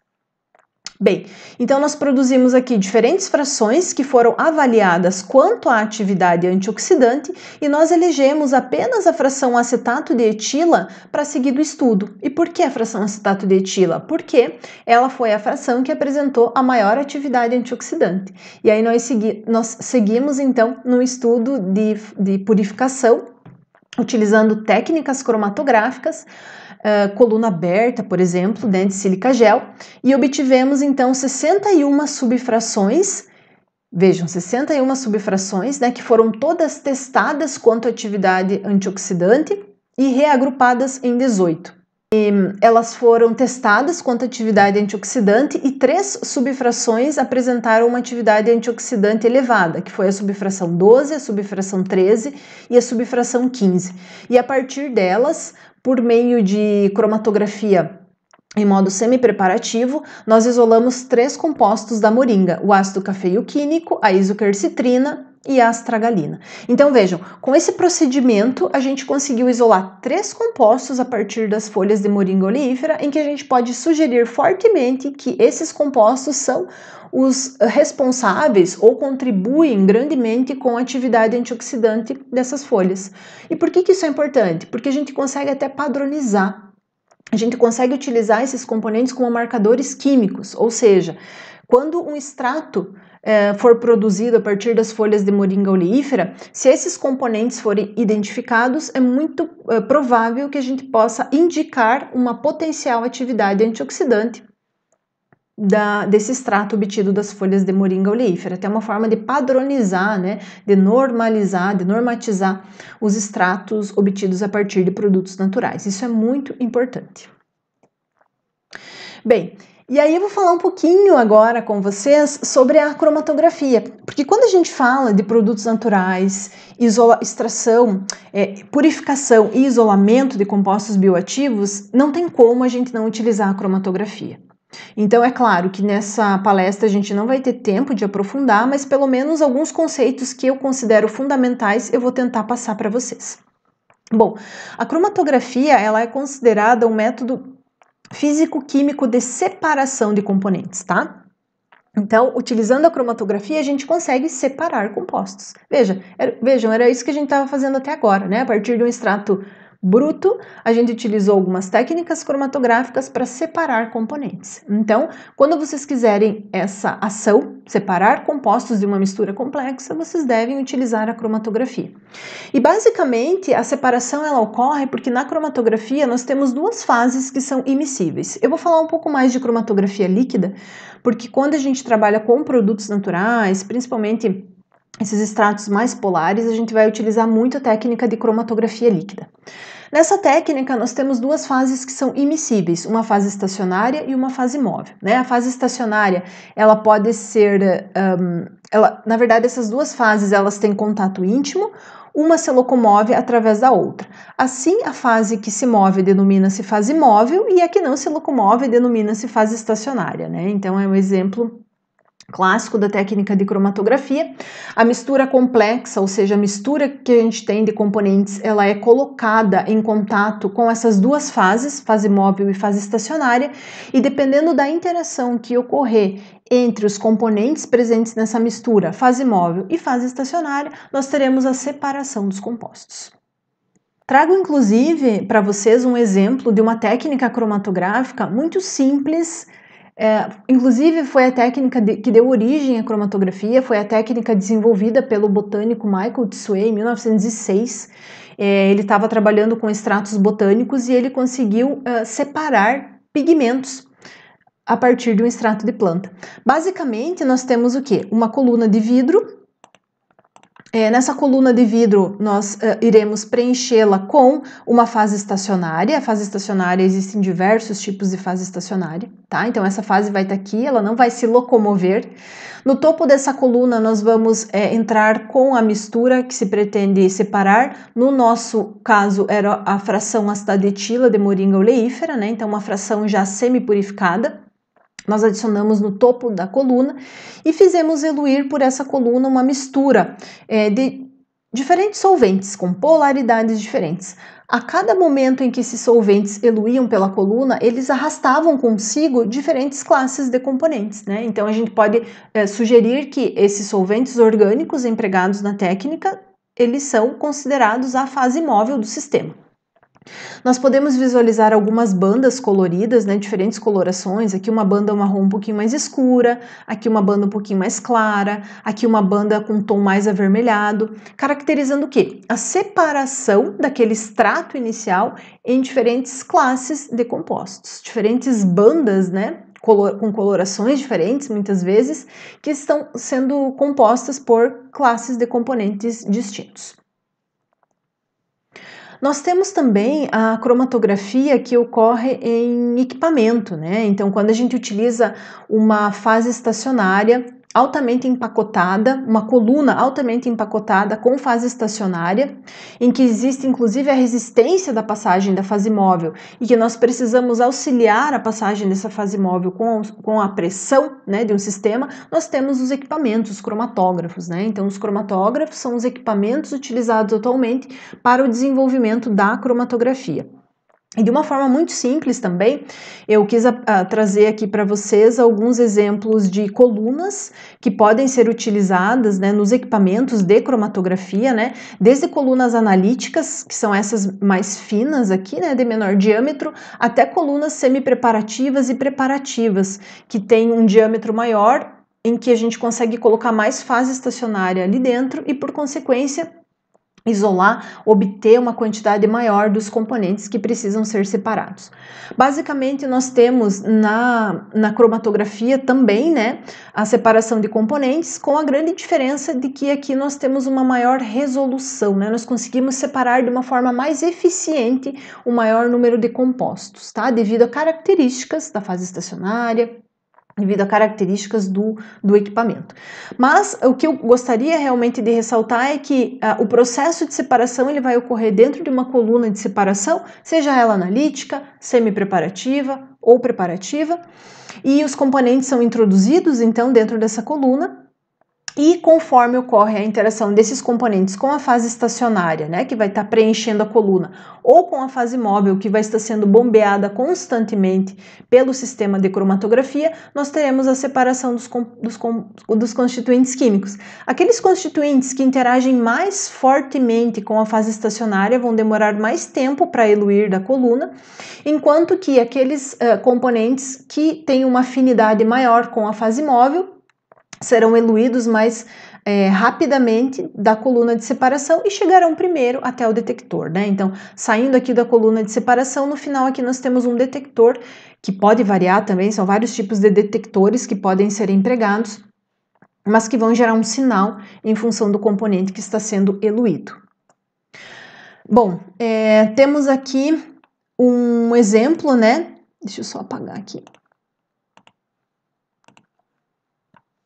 Bem, então nós produzimos aqui diferentes frações que foram avaliadas quanto à atividade antioxidante e nós elegemos apenas a fração acetato de etila para seguir do estudo. E por que a fração acetato de etila? Porque ela foi a fração que apresentou a maior atividade antioxidante. E aí nós seguimos então no estudo de purificação, utilizando técnicas cromatográficas, coluna aberta, por exemplo, né, de sílica gel, e obtivemos então 61 subfrações, vejam, 61 subfrações, né, que foram todas testadas quanto à atividade antioxidante e reagrupadas em 18. E elas foram testadas quanto à atividade antioxidante e 3 subfrações apresentaram uma atividade antioxidante elevada, que foi a subfração 12, a subfração 13 e a subfração 15. E a partir delas, por meio de cromatografia em modo semi-preparativo, nós isolamos 3 compostos da moringa, o ácido cafeioquínico, a isoquercitrina e a astragalina. Então vejam, com esse procedimento a gente conseguiu isolar 3 compostos a partir das folhas de moringa oleífera, em que a gente pode sugerir fortemente que esses compostos são os responsáveis ou contribuem grandemente com a atividade antioxidante dessas folhas. E por que isso é importante? Porque a gente consegue até padronizar. A gente consegue utilizar esses componentes como marcadores químicos, ou seja, quando um extrato for produzido a partir das folhas de moringa oleífera, se esses componentes forem identificados, é muito provável que a gente possa indicar uma potencial atividade antioxidante desse extrato obtido das folhas de moringa oleífera. Tem uma forma de padronizar, né, de normalizar, de normatizar os extratos obtidos a partir de produtos naturais. Isso é muito importante. Bem, e aí eu vou falar um pouquinho agora com vocês sobre a cromatografia, porque quando a gente fala de produtos naturais, extração, purificação e isolamento de compostos bioativos, não tem como a gente não utilizar a cromatografia. Então, é claro que nessa palestra a gente não vai ter tempo de aprofundar, mas pelo menos alguns conceitos que eu considero fundamentais eu vou tentar passar para vocês. Bom, a cromatografia ela é considerada um método físico-químico de separação de componentes, tá? Então, utilizando a cromatografia, a gente consegue separar compostos. Vejam, era isso que a gente estava fazendo até agora, né? A partir de um extrato bruto, a gente utilizou algumas técnicas cromatográficas para separar componentes. Então, quando vocês quiserem essa ação, separar compostos de uma mistura complexa, vocês devem utilizar a cromatografia. E basicamente, a separação ela ocorre porque na cromatografia nós temos 2 fases que são immiscíveis. Eu vou falar um pouco mais de cromatografia líquida, porque quando a gente trabalha com produtos naturais, principalmente esses extratos mais polares, a gente vai utilizar muito a técnica de cromatografia líquida. Nessa técnica, nós temos 2 fases que são immiscíveis, uma fase estacionária e uma fase móvel, né? A fase estacionária, ela pode ser, na verdade, essas 2 fases, elas têm contato íntimo, uma se locomove através da outra. Assim, a fase que se move denomina-se fase móvel e a que não se locomove denomina-se fase estacionária, né? Então, é um exemplo clássico da técnica de cromatografia. A mistura complexa, ou seja, a mistura que a gente tem de componentes, ela é colocada em contato com essas 2 fases, fase móvel e fase estacionária, e dependendo da interação que ocorrer entre os componentes presentes nessa mistura, fase móvel e fase estacionária, nós teremos a separação dos compostos. Trago inclusive para vocês um exemplo de uma técnica cromatográfica muito simples. Inclusive foi a técnica que deu origem à cromatografia, foi a técnica desenvolvida pelo botânico Michael Tsuei em 1906. Ele estava trabalhando com extratos botânicos e ele conseguiu separar pigmentos a partir de um extrato de planta. Basicamente, nós temos o quê? Uma coluna de vidro. Nessa coluna de vidro, nós iremos preenchê-la com uma fase estacionária. A fase estacionária, existem diversos tipos de fase estacionária, tá? Então, essa fase vai estar aqui, ela não vai se locomover. No topo dessa coluna, nós vamos entrar com a mistura que se pretende separar. No nosso caso, era a fração ácida de etila de moringa oleífera, né? Então, uma fração já semi-purificada. Nós adicionamos no topo da coluna e fizemos eluir por essa coluna uma mistura de diferentes solventes, com polaridades diferentes. A cada momento em que esses solventes eluíam pela coluna, eles arrastavam consigo diferentes classes de componentes, né? Então, a gente pode sugerir que esses solventes orgânicos empregados na técnica, eles são considerados a fase móvel do sistema. Nós podemos visualizar algumas bandas coloridas, né, diferentes colorações, aqui uma banda marrom um pouquinho mais escura, aqui uma banda um pouquinho mais clara, aqui uma banda com um tom mais avermelhado, caracterizando o quê? A separação daquele extrato inicial em diferentes classes de compostos, diferentes bandas, né, com colorações diferentes, muitas vezes, que estão sendo compostas por classes de componentes distintos. Nós temos também a cromatografia que ocorre em equipamento, né? Então, quando a gente utiliza uma fase estacionária, altamente empacotada, uma coluna altamente empacotada com fase estacionária, em que existe inclusive a resistência da passagem da fase móvel e que nós precisamos auxiliar a passagem dessa fase móvel com a pressão, né, de um sistema, nós temos os equipamentos, os cromatógrafos, né? Então, os cromatógrafos são os equipamentos utilizados atualmente para o desenvolvimento da cromatografia. E de uma forma muito simples também, eu quis trazer aqui para vocês alguns exemplos de colunas que podem ser utilizadas, né, nos equipamentos de cromatografia, né, desde colunas analíticas, que são essas mais finas aqui, né, de menor diâmetro, até colunas semi-preparativas e preparativas, que têm um diâmetro maior, em que a gente consegue colocar mais fase estacionária ali dentro e, por consequência, isolar, obter uma quantidade maior dos componentes que precisam ser separados. Basicamente, nós temos na cromatografia também, né, a separação de componentes, com a grande diferença de que aqui nós temos uma maior resolução, né, nós conseguimos separar de uma forma mais eficiente o maior número de compostos, tá, devido a características da fase estacionária, devido a características do equipamento. Mas o que eu gostaria realmente de ressaltar é que o processo de separação ele vai ocorrer dentro de uma coluna de separação, seja ela analítica, semi-preparativa ou preparativa, e os componentes são introduzidos então dentro dessa coluna. E conforme ocorre a interação desses componentes com a fase estacionária, né, que vai estar preenchendo a coluna, ou com a fase móvel, que vai estar sendo bombeada constantemente pelo sistema de cromatografia, nós teremos a separação dos constituintes químicos. Aqueles constituintes que interagem mais fortemente com a fase estacionária vão demorar mais tempo para eluir da coluna, enquanto que aqueles componentes que têm uma afinidade maior com a fase móvel serão eluídos mais rapidamente da coluna de separação e chegarão primeiro até o detector, né? Então, saindo aqui da coluna de separação, no final aqui nós temos um detector que pode variar também, são vários tipos de detectores que podem ser empregados, mas que vão gerar um sinal em função do componente que está sendo eluído. Bom, temos aqui um exemplo, né? Deixa eu só apagar aqui.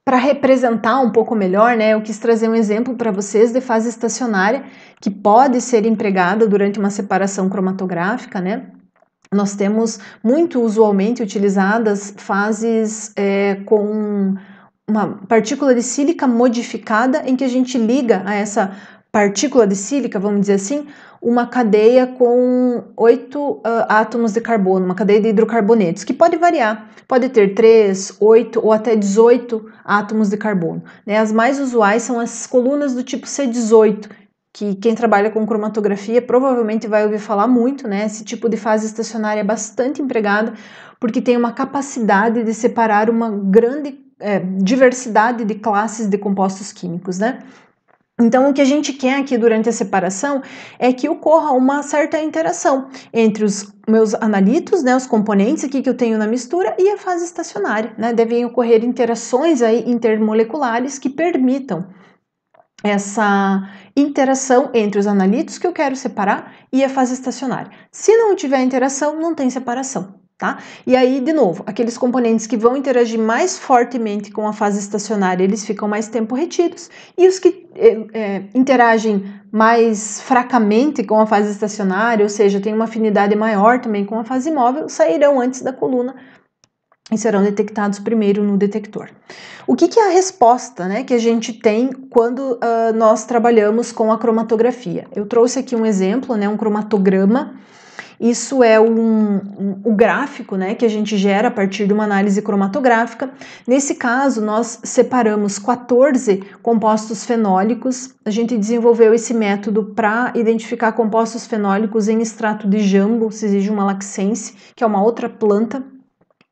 Para representar um pouco melhor, né, eu quis trazer um exemplo para vocês de fase estacionária que pode ser empregada durante uma separação cromatográfica, né? Nós temos muito usualmente utilizadas fases com uma partícula de sílica modificada em que a gente liga a essa partícula de sílica, vamos dizer assim, uma cadeia com 8 átomos de carbono, uma cadeia de hidrocarbonetos, que pode variar, pode ter 3, 8 ou até 18 átomos de carbono, né? As mais usuais são as colunas do tipo C18, que quem trabalha com cromatografia provavelmente vai ouvir falar muito, né? Esse tipo de fase estacionária é bastante empregado, porque tem uma capacidade de separar uma grande diversidade de classes de compostos químicos, né? Então, o que a gente quer aqui durante a separação é que ocorra uma certa interação entre os meus analitos, né, os componentes aqui que eu tenho na mistura, e a fase estacionária, né? Devem ocorrer interações aí intermoleculares que permitam essa interação entre os analitos que eu quero separar e a fase estacionária. Se não tiver interação, não tem separação. Tá? E aí, de novo, aqueles componentes que vão interagir mais fortemente com a fase estacionária, eles ficam mais tempo retidos, e os que interagem mais fracamente com a fase estacionária, ou seja, tem uma afinidade maior também com a fase móvel, sairão antes da coluna e serão detectados primeiro no detector. O que é a resposta, né, que a gente tem quando nós trabalhamos com a cromatografia? Eu trouxe aqui um exemplo, né, um cromatograma. Isso é o gráfico, né, que a gente gera a partir de uma análise cromatográfica. Nesse caso, nós separamos 14 compostos fenólicos. A gente desenvolveu esse método para identificar compostos fenólicos em extrato de jambo, Syzygium malaxense, que é uma outra planta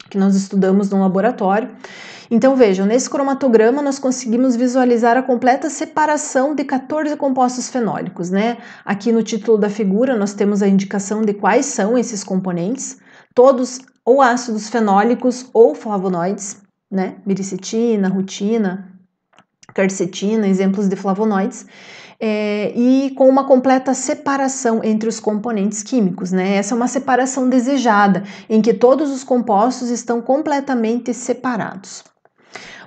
que nós estudamos no laboratório. Então vejam, nesse cromatograma nós conseguimos visualizar a completa separação de 14 compostos fenólicos, né? Aqui no título da figura nós temos a indicação de quais são esses componentes, todos ou ácidos fenólicos ou flavonoides, né? Miricetina, rutina, quercetina, exemplos de flavonoides. E com uma completa separação entre os componentes químicos, né? Essa é uma separação desejada, em que todos os compostos estão completamente separados.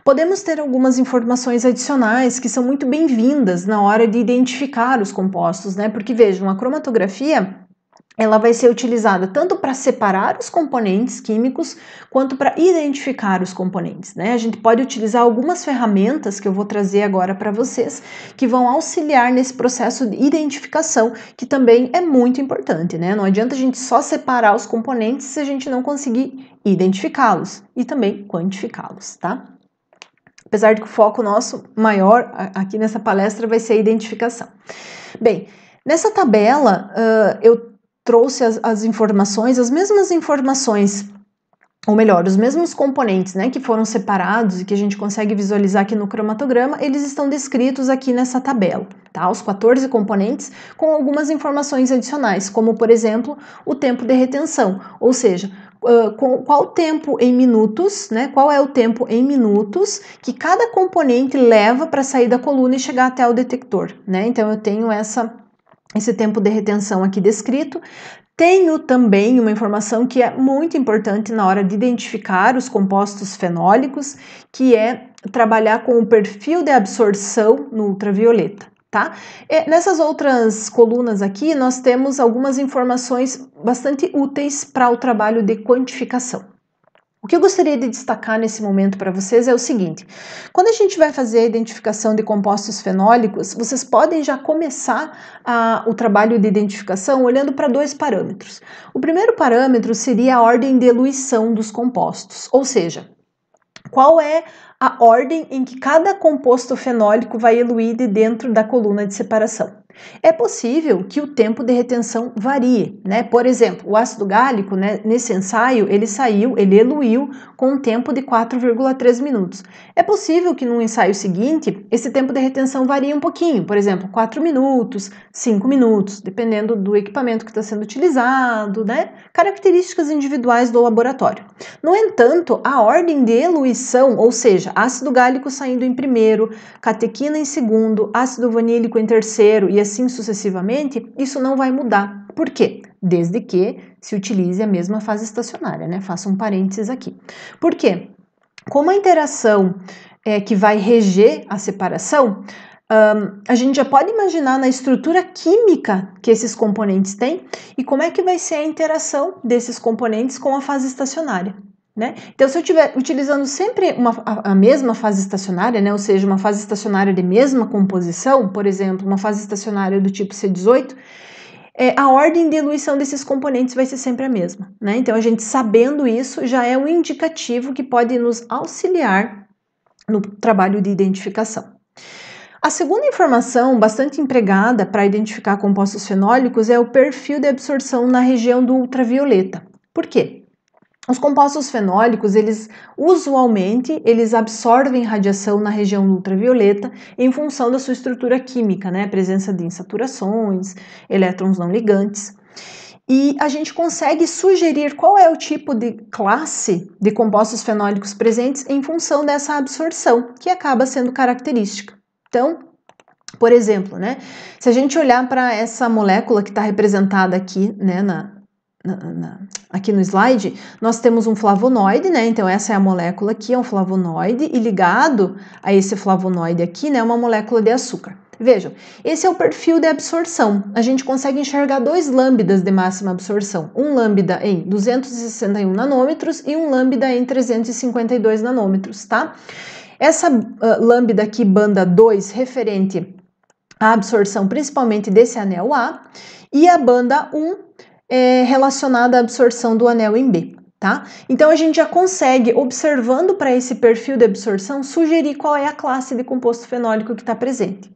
Podemos ter algumas informações adicionais que são muito bem-vindas na hora de identificar os compostos, né? Porque vejam, a cromatografia ela vai ser utilizada tanto para separar os componentes químicos quanto para identificar os componentes, né? A gente pode utilizar algumas ferramentas que eu vou trazer agora para vocês que vão auxiliar nesse processo de identificação, que também é muito importante, né? Não adianta a gente só separar os componentes se a gente não conseguir identificá-los e também quantificá-los, tá? Apesar de que o foco nosso maior aqui nessa palestra vai ser a identificação. Bem, nessa tabela eu trouxe as informações, as mesmas informações, ou melhor, os mesmos componentes, né, que foram separados e que a gente consegue visualizar aqui no cromatograma, eles estão descritos aqui nessa tabela, tá? Os 14 componentes com algumas informações adicionais, como por exemplo, o tempo de retenção, ou seja, qual tempo em minutos, né? Qual é o tempo em minutos que cada componente leva para sair da coluna e chegar até o detector, né? Então eu tenho esse tempo de retenção aqui descrito. Tenho também uma informação que é muito importante na hora de identificar os compostos fenólicos, que é trabalhar com o perfil de absorção no ultravioleta, tá? Nessas outras colunas aqui, nós temos algumas informações bastante úteis para o trabalho de quantificação. O que eu gostaria de destacar nesse momento para vocês é o seguinte: quando a gente vai fazer a identificação de compostos fenólicos, vocês podem já começar o trabalho de identificação olhando para dois parâmetros. O primeiro parâmetro seria a ordem de eluição dos compostos, ou seja, qual é a ordem em que cada composto fenólico vai eluir de dentro da coluna de separação. É possível que o tempo de retenção varie, né? Por exemplo, o ácido gálico, né, nesse ensaio, ele eluiu com um tempo de 4,3 minutos. É possível que no ensaio seguinte, esse tempo de retenção varie um pouquinho, por exemplo, 4 minutos, 5 minutos, dependendo do equipamento que está sendo utilizado, né? Características individuais do laboratório. No entanto, a ordem de eluição, ou seja, ácido gálico saindo em primeiro, catequina em segundo, ácido vanílico em terceiro e assim sucessivamente, isso não vai mudar. Por quê? Desde que se utilize a mesma fase estacionária, né? Faça um parênteses aqui. Por quê? Como a interação que vai reger a separação, a gente já pode imaginar na estrutura química que esses componentes têm e como é que vai ser a interação desses componentes com a fase estacionária. Né? Então, se eu estiver utilizando sempre a mesma fase estacionária, né? Ou seja, uma fase estacionária de mesma composição, por exemplo, uma fase estacionária do tipo C18, a ordem de eluição desses componentes vai ser sempre a mesma. Né? Então, a gente sabendo isso já é um indicativo que pode nos auxiliar no trabalho de identificação. A segunda informação bastante empregada para identificar compostos fenólicos é o perfil de absorção na região do ultravioleta. Por quê? Os compostos fenólicos, usualmente absorvem radiação na região ultravioleta em função da sua estrutura química, né? Presença de insaturações, elétrons não ligantes. E a gente consegue sugerir qual é o tipo de classe de compostos fenólicos presentes em função dessa absorção, que acaba sendo característica. Então, por exemplo, né? Se a gente olhar para essa molécula que está representada aqui, né, aqui no slide, nós temos um flavonoide, né? Então essa é a molécula aqui, é um flavonoide, e ligado a esse flavonoide aqui, né, uma molécula de açúcar. Vejam, esse é o perfil de absorção. A gente consegue enxergar dois lambdas de máxima absorção, um lambda em 261 nanômetros e um lambda em 352 nanômetros, tá? Essa lambda aqui, banda 2, referente à absorção principalmente desse anel A, e a banda 1 relacionada à absorção do anel em B, tá? Então a gente já consegue, observando para esse perfil de absorção, sugerir qual é a classe de composto fenólico que está presente.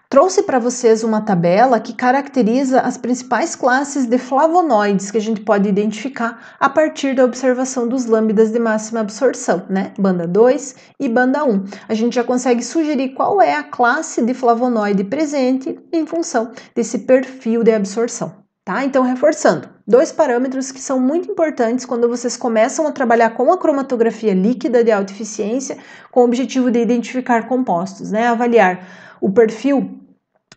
Trouxe para vocês uma tabela que caracteriza as principais classes de flavonoides que a gente pode identificar a partir da observação dos lambdas de máxima absorção, né? Banda 2 e banda 1. A gente já consegue sugerir qual é a classe de flavonoide presente em função desse perfil de absorção. Tá? Então, reforçando, dois parâmetros que são muito importantes quando vocês começam a trabalhar com a cromatografia líquida de alta eficiência com o objetivo de identificar compostos, né? Avaliar o perfil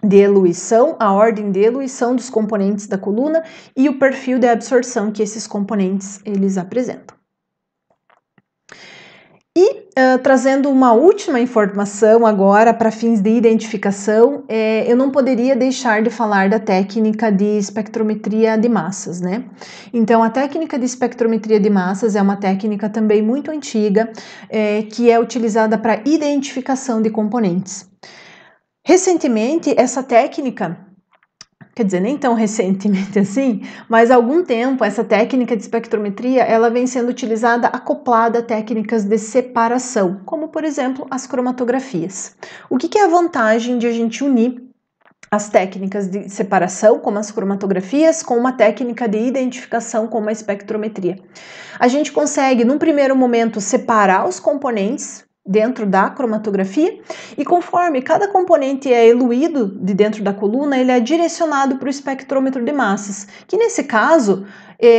de eluição, a ordem de eluição dos componentes da coluna e o perfil de absorção que esses componentes eles apresentam. E trazendo uma última informação agora para fins de identificação, eu não poderia deixar de falar da técnica de espectrometria de massas, né? Então, a técnica de espectrometria de massas é uma técnica também muito antiga, que é utilizada para identificação de componentes. Recentemente, essa técnica, quer dizer, nem tão recentemente assim, mas há algum tempo essa técnica de espectrometria ela vem sendo utilizada acoplada a técnicas de separação, como por exemplo as cromatografias. O que é a vantagem de a gente unir as técnicas de separação, como as cromatografias, com uma técnica de identificação, como a espectrometria? A gente consegue, num primeiro momento, separar os componentes dentro da cromatografia e conforme cada componente é eluído de dentro da coluna, ele é direcionado para o espectrômetro de massas, que nesse caso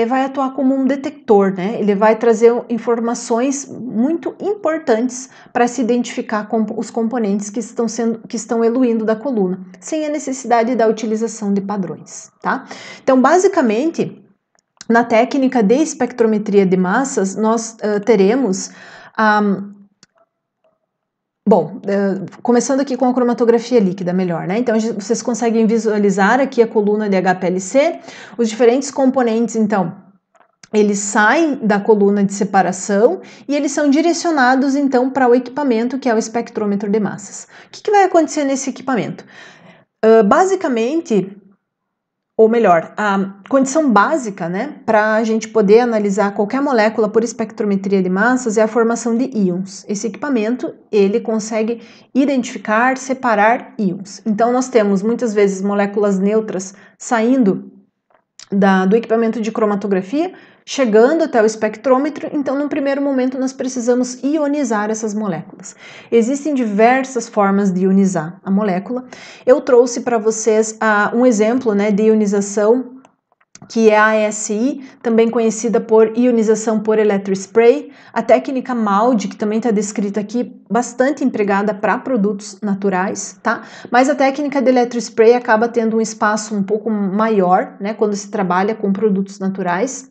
vai atuar como um detector, né? Ele vai trazer informações muito importantes para se identificar com os componentes que estão eluindo da coluna, sem a necessidade da utilização de padrões, tá? Então, basicamente, na técnica de espectrometria de massas, nós teremos começando aqui com a cromatografia líquida, melhor, né? Então, vocês conseguem visualizar aqui a coluna de HPLC, os diferentes componentes, então, eles saem da coluna de separação e eles são direcionados, então, para o equipamento, que é o espectrômetro de massas. O que vai acontecer nesse equipamento? Basicamente, ou melhor, a condição básica, né, para a gente poder analisar qualquer molécula por espectrometria de massas é a formação de íons. Esse equipamento, ele consegue identificar, separar íons. Então, nós temos muitas vezes moléculas neutras saindo do equipamento de cromatografia, chegando até o espectrômetro, então, num primeiro momento, nós precisamos ionizar essas moléculas. Existem diversas formas de ionizar a molécula. Eu trouxe para vocês um exemplo, né, de ionização, que é a ASI, também conhecida por ionização por eletrospray, a técnica MALDI, que também está descrita aqui, bastante empregada para produtos naturais, tá? Mas a técnica de eletrospray acaba tendo um espaço um pouco maior, né, quando se trabalha com produtos naturais.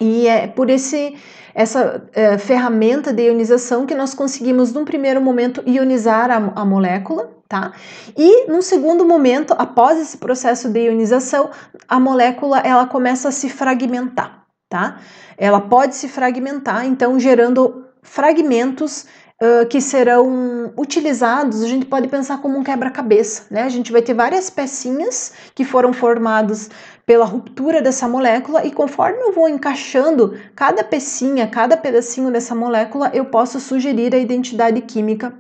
E é por essa ferramenta de ionização que nós conseguimos, num primeiro momento, ionizar a molécula, tá? E, num segundo momento, após esse processo de ionização, a molécula, ela começa a se fragmentar, tá? Ela pode se fragmentar, então, gerando fragmentos que serão utilizados, a gente pode pensar como um quebra-cabeça, né? A gente vai ter várias pecinhas que foram formadas pela ruptura dessa molécula e conforme eu vou encaixando cada pecinha, cada pedacinho dessa molécula, eu posso sugerir a identidade química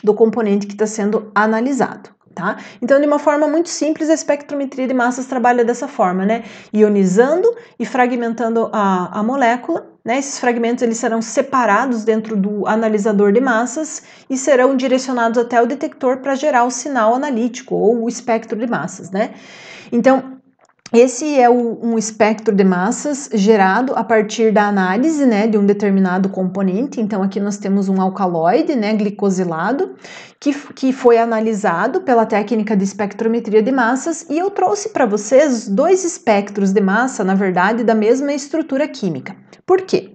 do componente que está sendo analisado, tá? Então, de uma forma muito simples, a espectrometria de massas trabalha dessa forma, né? Ionizando e fragmentando a molécula, né? Esses fragmentos eles serão separados dentro do analisador de massas e serão direcionados até o detector para gerar o sinal analítico ou o espectro de massas, né? Então, esse é um espectro de massas gerado a partir da análise, né, de um determinado componente. Então, aqui nós temos um alcaloide, né, glicosilado, que foi analisado pela técnica de espectrometria de massas, e eu trouxe para vocês dois espectros de massa, na verdade, da mesma estrutura química. Por quê?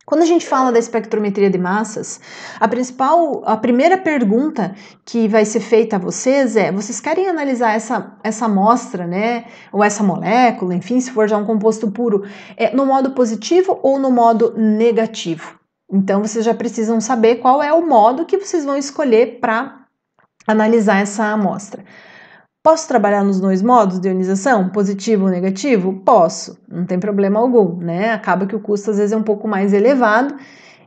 Quando a gente fala da espectrometria de massas, a primeira pergunta que vai ser feita a vocês é: vocês querem analisar essa amostra, né, ou essa molécula, enfim, se for já um composto puro, no modo positivo ou no modo negativo? Então, vocês já precisam saber qual é o modo que vocês vão escolher para analisar essa amostra. Posso trabalhar nos dois modos de ionização, positivo ou negativo? Posso, não tem problema algum, né? Acaba que o custo às vezes é um pouco mais elevado.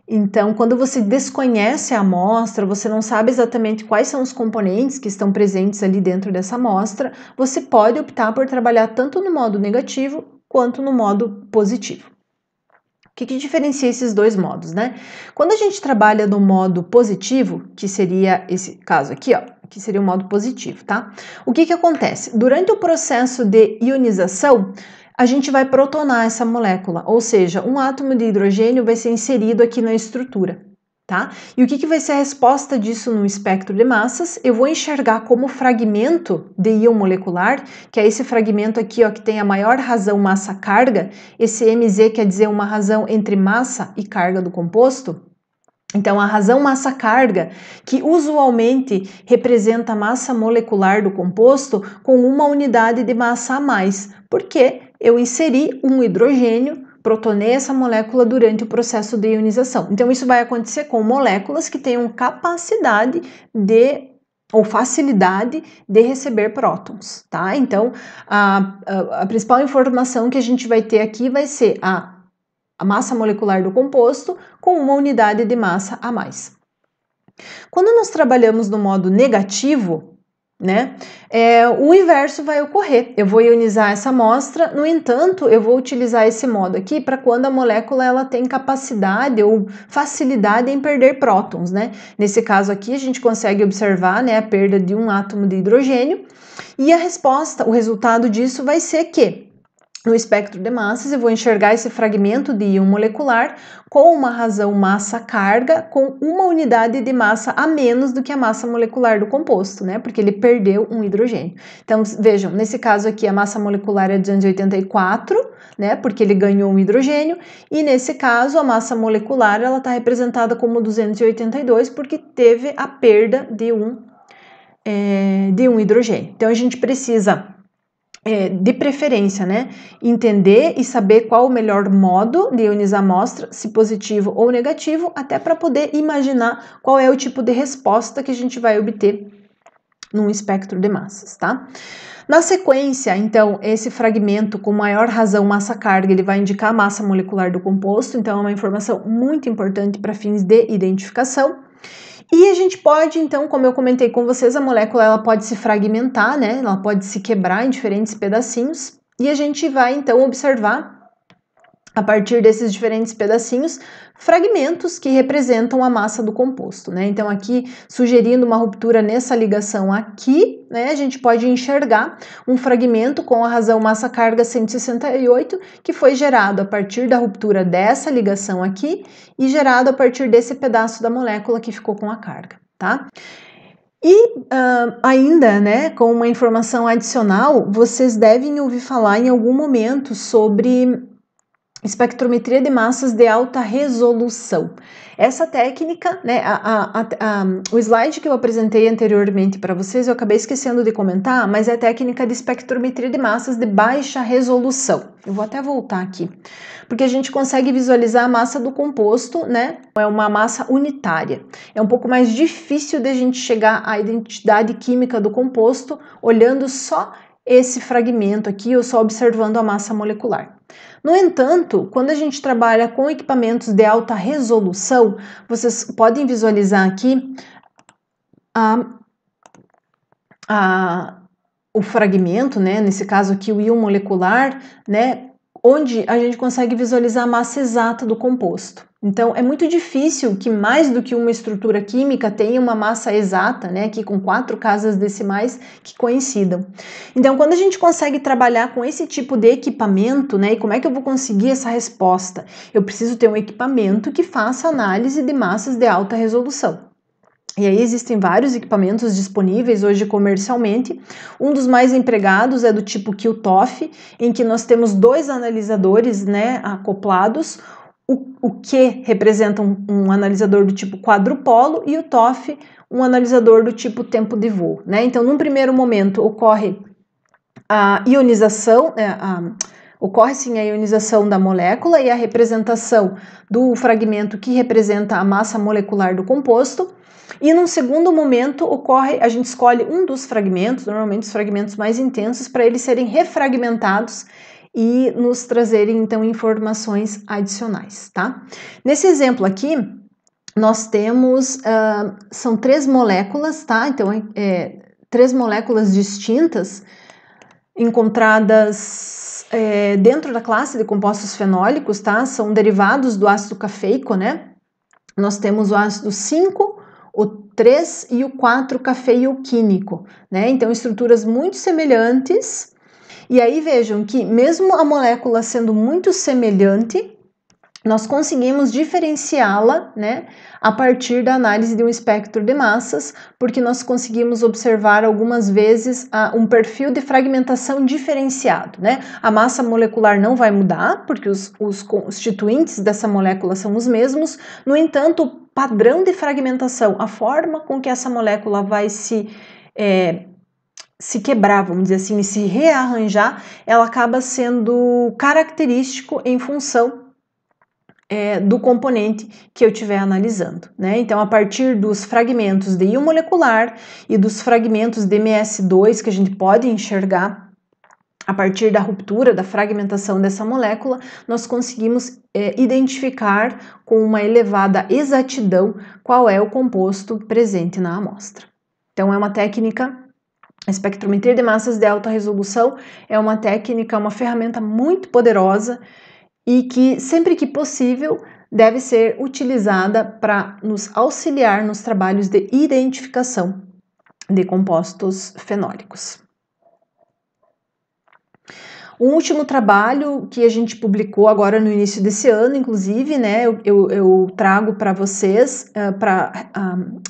Então, quando você desconhece a amostra, você não sabe exatamente quais são os componentes que estão presentes ali dentro dessa amostra, você pode optar por trabalhar tanto no modo negativo quanto no modo positivo. O que diferencia esses dois modos, né? Quando a gente trabalha no modo positivo, que seria esse caso aqui, ó, que seria o modo positivo, tá? O que acontece? Durante o processo de ionização, a gente vai protonar essa molécula, ou seja, um átomo de hidrogênio vai ser inserido aqui na estrutura, tá? E o que vai ser a resposta disso no espectro de massas? Eu vou enxergar como fragmento de íon molecular, que é esse fragmento aqui, ó, que tem a maior razão massa-carga. Esse MZ quer dizer uma razão entre massa e carga do composto. Então, a razão massa-carga, que usualmente representa a massa molecular do composto com uma unidade de massa a mais, porque eu inseri um hidrogênio, protonei essa molécula durante o processo de ionização. Então, isso vai acontecer com moléculas que tenham capacidade ou facilidade de receber prótons, tá? Então, a principal informação que a gente vai ter aqui vai ser a massa molecular do composto com uma unidade de massa a mais. Quando nós trabalhamos no modo negativo, né, o inverso vai ocorrer. Eu vou ionizar essa amostra, no entanto, eu vou utilizar esse modo aqui para quando a molécula ela tem capacidade ou facilidade em perder prótons, né? Nesse caso aqui, a gente consegue observar, né, a perda de um átomo de hidrogênio, e a resposta, o resultado disso vai ser que no espectro de massas, eu vou enxergar esse fragmento de íon molecular com uma razão massa-carga com uma unidade de massa a menos do que a massa molecular do composto, né? Porque ele perdeu um hidrogênio. Então, vejam, nesse caso aqui a massa molecular é 284, né? Porque ele ganhou um hidrogênio, e nesse caso a massa molecular ela está representada como 282 porque teve a perda de um hidrogênio. Então, a gente precisa de preferência, né, entender e saber qual o melhor modo de ionizar a amostra, se positivo ou negativo, até para poder imaginar qual é o tipo de resposta que a gente vai obter num espectro de massas, tá? Na sequência, então, esse fragmento com maior razão massa-carga, ele vai indicar a massa molecular do composto, então é uma informação muito importante para fins de identificação. E a gente pode, então, como eu comentei com vocês, a molécula ela pode se fragmentar, né? Ela pode se quebrar em diferentes pedacinhos, e a gente vai, então, observar, a partir desses diferentes pedacinhos, fragmentos que representam a massa do composto, né? Então, aqui, sugerindo uma ruptura nessa ligação aqui, né, a gente pode enxergar um fragmento com a razão massa-carga 168, que foi gerado a partir da ruptura dessa ligação aqui e gerado a partir desse pedaço da molécula que ficou com a carga, tá? E ainda, né, com uma informação adicional, vocês devem ouvir falar em algum momento sobre espectrometria de massas de alta resolução. Essa técnica, né, o slide que eu apresentei anteriormente para vocês, eu acabei esquecendo de comentar, mas é a técnica de espectrometria de massas de baixa resolução. Eu vou até voltar aqui, porque a gente consegue visualizar a massa do composto, né, é uma massa unitária. É um pouco mais difícil de a gente chegar à identidade química do composto olhando só esse fragmento aqui ou só observando a massa molecular. No entanto, quando a gente trabalha com equipamentos de alta resolução, vocês podem visualizar aqui o fragmento, né, nesse caso aqui o íon molecular, né, onde a gente consegue visualizar a massa exata do composto. Então, é muito difícil que mais do que uma estrutura química tenha uma massa exata, né, aqui com 4 casas decimais que coincidam. Então, quando a gente consegue trabalhar com esse tipo de equipamento, né, e como é que eu vou conseguir essa resposta? Eu preciso ter um equipamento que faça análise de massas de alta resolução. E aí existem vários equipamentos disponíveis hoje comercialmente. Um dos mais empregados é do tipo QTOF, em que nós temos 2 analisadores, né, acoplados, o Q representa um analisador do tipo quadrupolo e o TOF um analisador do tipo tempo de voo, né? Então, num primeiro momento ocorre a ionização, ocorre sim a ionização da molécula e a representação do fragmento que representa a massa molecular do composto. E num segundo momento ocorre, a gente escolhe um dos fragmentos, normalmente os fragmentos mais intensos, para eles serem refragmentados e nos trazerem então informações adicionais, tá? Nesse exemplo aqui, nós temos, são 3 moléculas, tá? Então, 3 moléculas distintas encontradas dentro da classe de compostos fenólicos, tá? São derivados do ácido cafeico, né? Nós temos o ácido 5, o 3 e o 4 cafeioquínico, né? Então, estruturas muito semelhantes. E aí vejam que mesmo a molécula sendo muito semelhante, nós conseguimos diferenciá-la, né, a partir da análise de um espectro de massas, porque nós conseguimos observar algumas vezes um perfil de fragmentação diferenciado, né? A massa molecular não vai mudar, porque os constituintes dessa molécula são os mesmos, no entanto, o padrão de fragmentação, a forma com que essa molécula vai se quebrar, vamos dizer assim, e se rearranjar, ela acaba sendo característico em função do componente que eu estiver analisando, né? Então, a partir dos fragmentos de íon molecular e dos fragmentos de MS2 que a gente pode enxergar a partir da ruptura, da fragmentação dessa molécula, nós conseguimos identificar com uma elevada exatidão qual é o composto presente na amostra. Então, é uma técnica. A espectrometria de massas de alta resolução é uma técnica, uma ferramenta muito poderosa e que, sempre que possível, deve ser utilizada para nos auxiliar nos trabalhos de identificação de compostos fenólicos. O último trabalho que a gente publicou agora no início desse ano, inclusive, né, eu trago para vocês para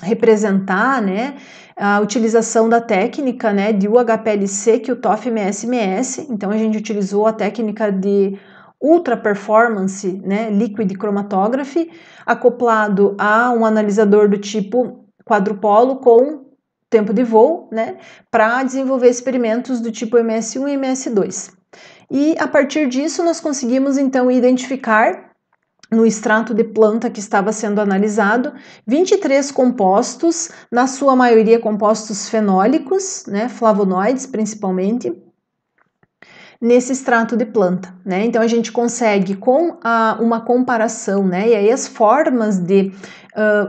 representar, né, a utilização da técnica, né, de UHPLC, QTOF MS-MS. Então, a gente utilizou a técnica de ultra performance, né, liquid chromatography, acoplado a um analisador do tipo quadrupolo com tempo de voo, né, para desenvolver experimentos do tipo MS1 e MS2. E a partir disso nós conseguimos então identificar no extrato de planta que estava sendo analisado 23 compostos, na sua maioria compostos fenólicos, né, flavonoides principalmente, nesse extrato de planta, né? Então a gente consegue com uma comparação, né? E aí as formas de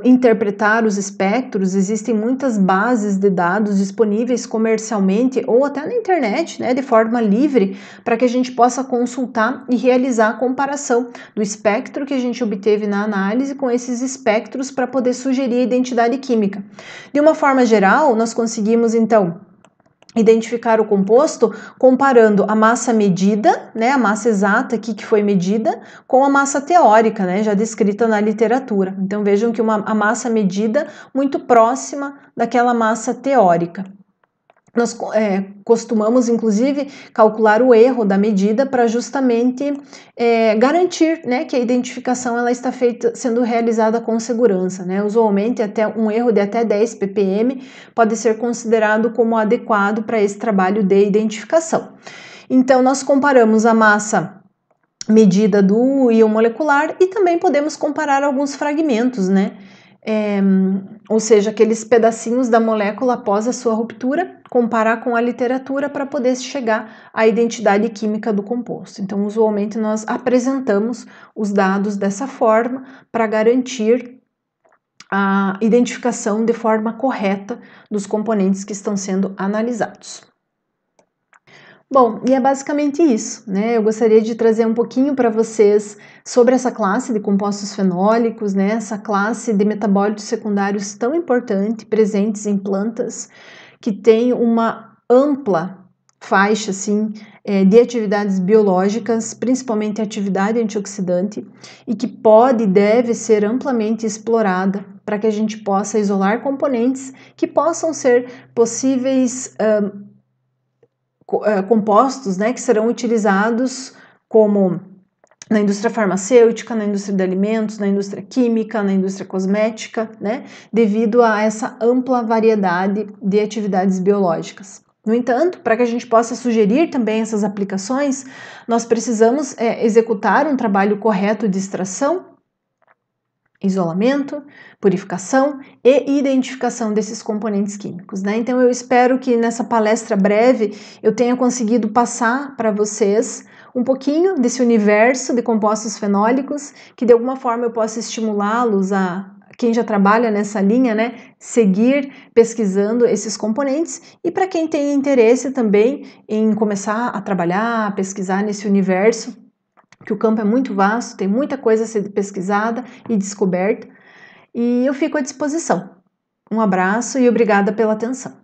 interpretar os espectros, existem muitas bases de dados disponíveis comercialmente ou até na internet, né? De forma livre, para que a gente possa consultar e realizar a comparação do espectro que a gente obteve na análise com esses espectros para poder sugerir a identidade química. De uma forma geral, nós conseguimos então identificar o composto comparando a massa medida, né, a massa exata aqui que foi medida, com a massa teórica, né, já descrita na literatura. Então vejam que a massa medida muito próxima daquela massa teórica. Nós costumamos, inclusive, calcular o erro da medida para justamente garantir, né, que a identificação ela está sendo realizada com segurança, né? Usualmente, até um erro de até 10 ppm pode ser considerado como adequado para esse trabalho de identificação. Então, nós comparamos a massa medida do íon molecular e também podemos comparar alguns fragmentos, né? Ou seja, aqueles pedacinhos da molécula após a sua ruptura, comparar com a literatura para poder chegar à identidade química do composto. Então, usualmente nós apresentamos os dados dessa forma para garantir a identificação de forma correta dos componentes que estão sendo analisados. Bom, e é basicamente isso, né? Eu gostaria de trazer um pouquinho para vocês sobre essa classe de compostos fenólicos, né? Essa classe de metabólitos secundários tão importante, presentes em plantas, que tem uma ampla faixa, assim, de atividades biológicas, principalmente atividade antioxidante, e que pode e deve ser amplamente explorada para que a gente possa isolar componentes que possam ser possíveis compostos, né, que serão utilizados como na indústria farmacêutica, na indústria de alimentos, na indústria química, na indústria cosmética, né, devido a essa ampla variedade de atividades biológicas. No entanto, para que a gente possa sugerir também essas aplicações, nós precisamos executar um trabalho correto de extração, isolamento, purificação e identificação desses componentes químicos, né? Então eu espero que nessa palestra breve eu tenha conseguido passar para vocês um pouquinho desse universo de compostos fenólicos, que de alguma forma eu possa estimulá-los a quem já trabalha nessa linha, né, seguir pesquisando esses componentes, e para quem tem interesse também em começar a trabalhar, a pesquisar nesse universo, que o campo é muito vasto, tem muita coisa a ser pesquisada e descoberta, e eu fico à disposição. Um abraço e obrigada pela atenção.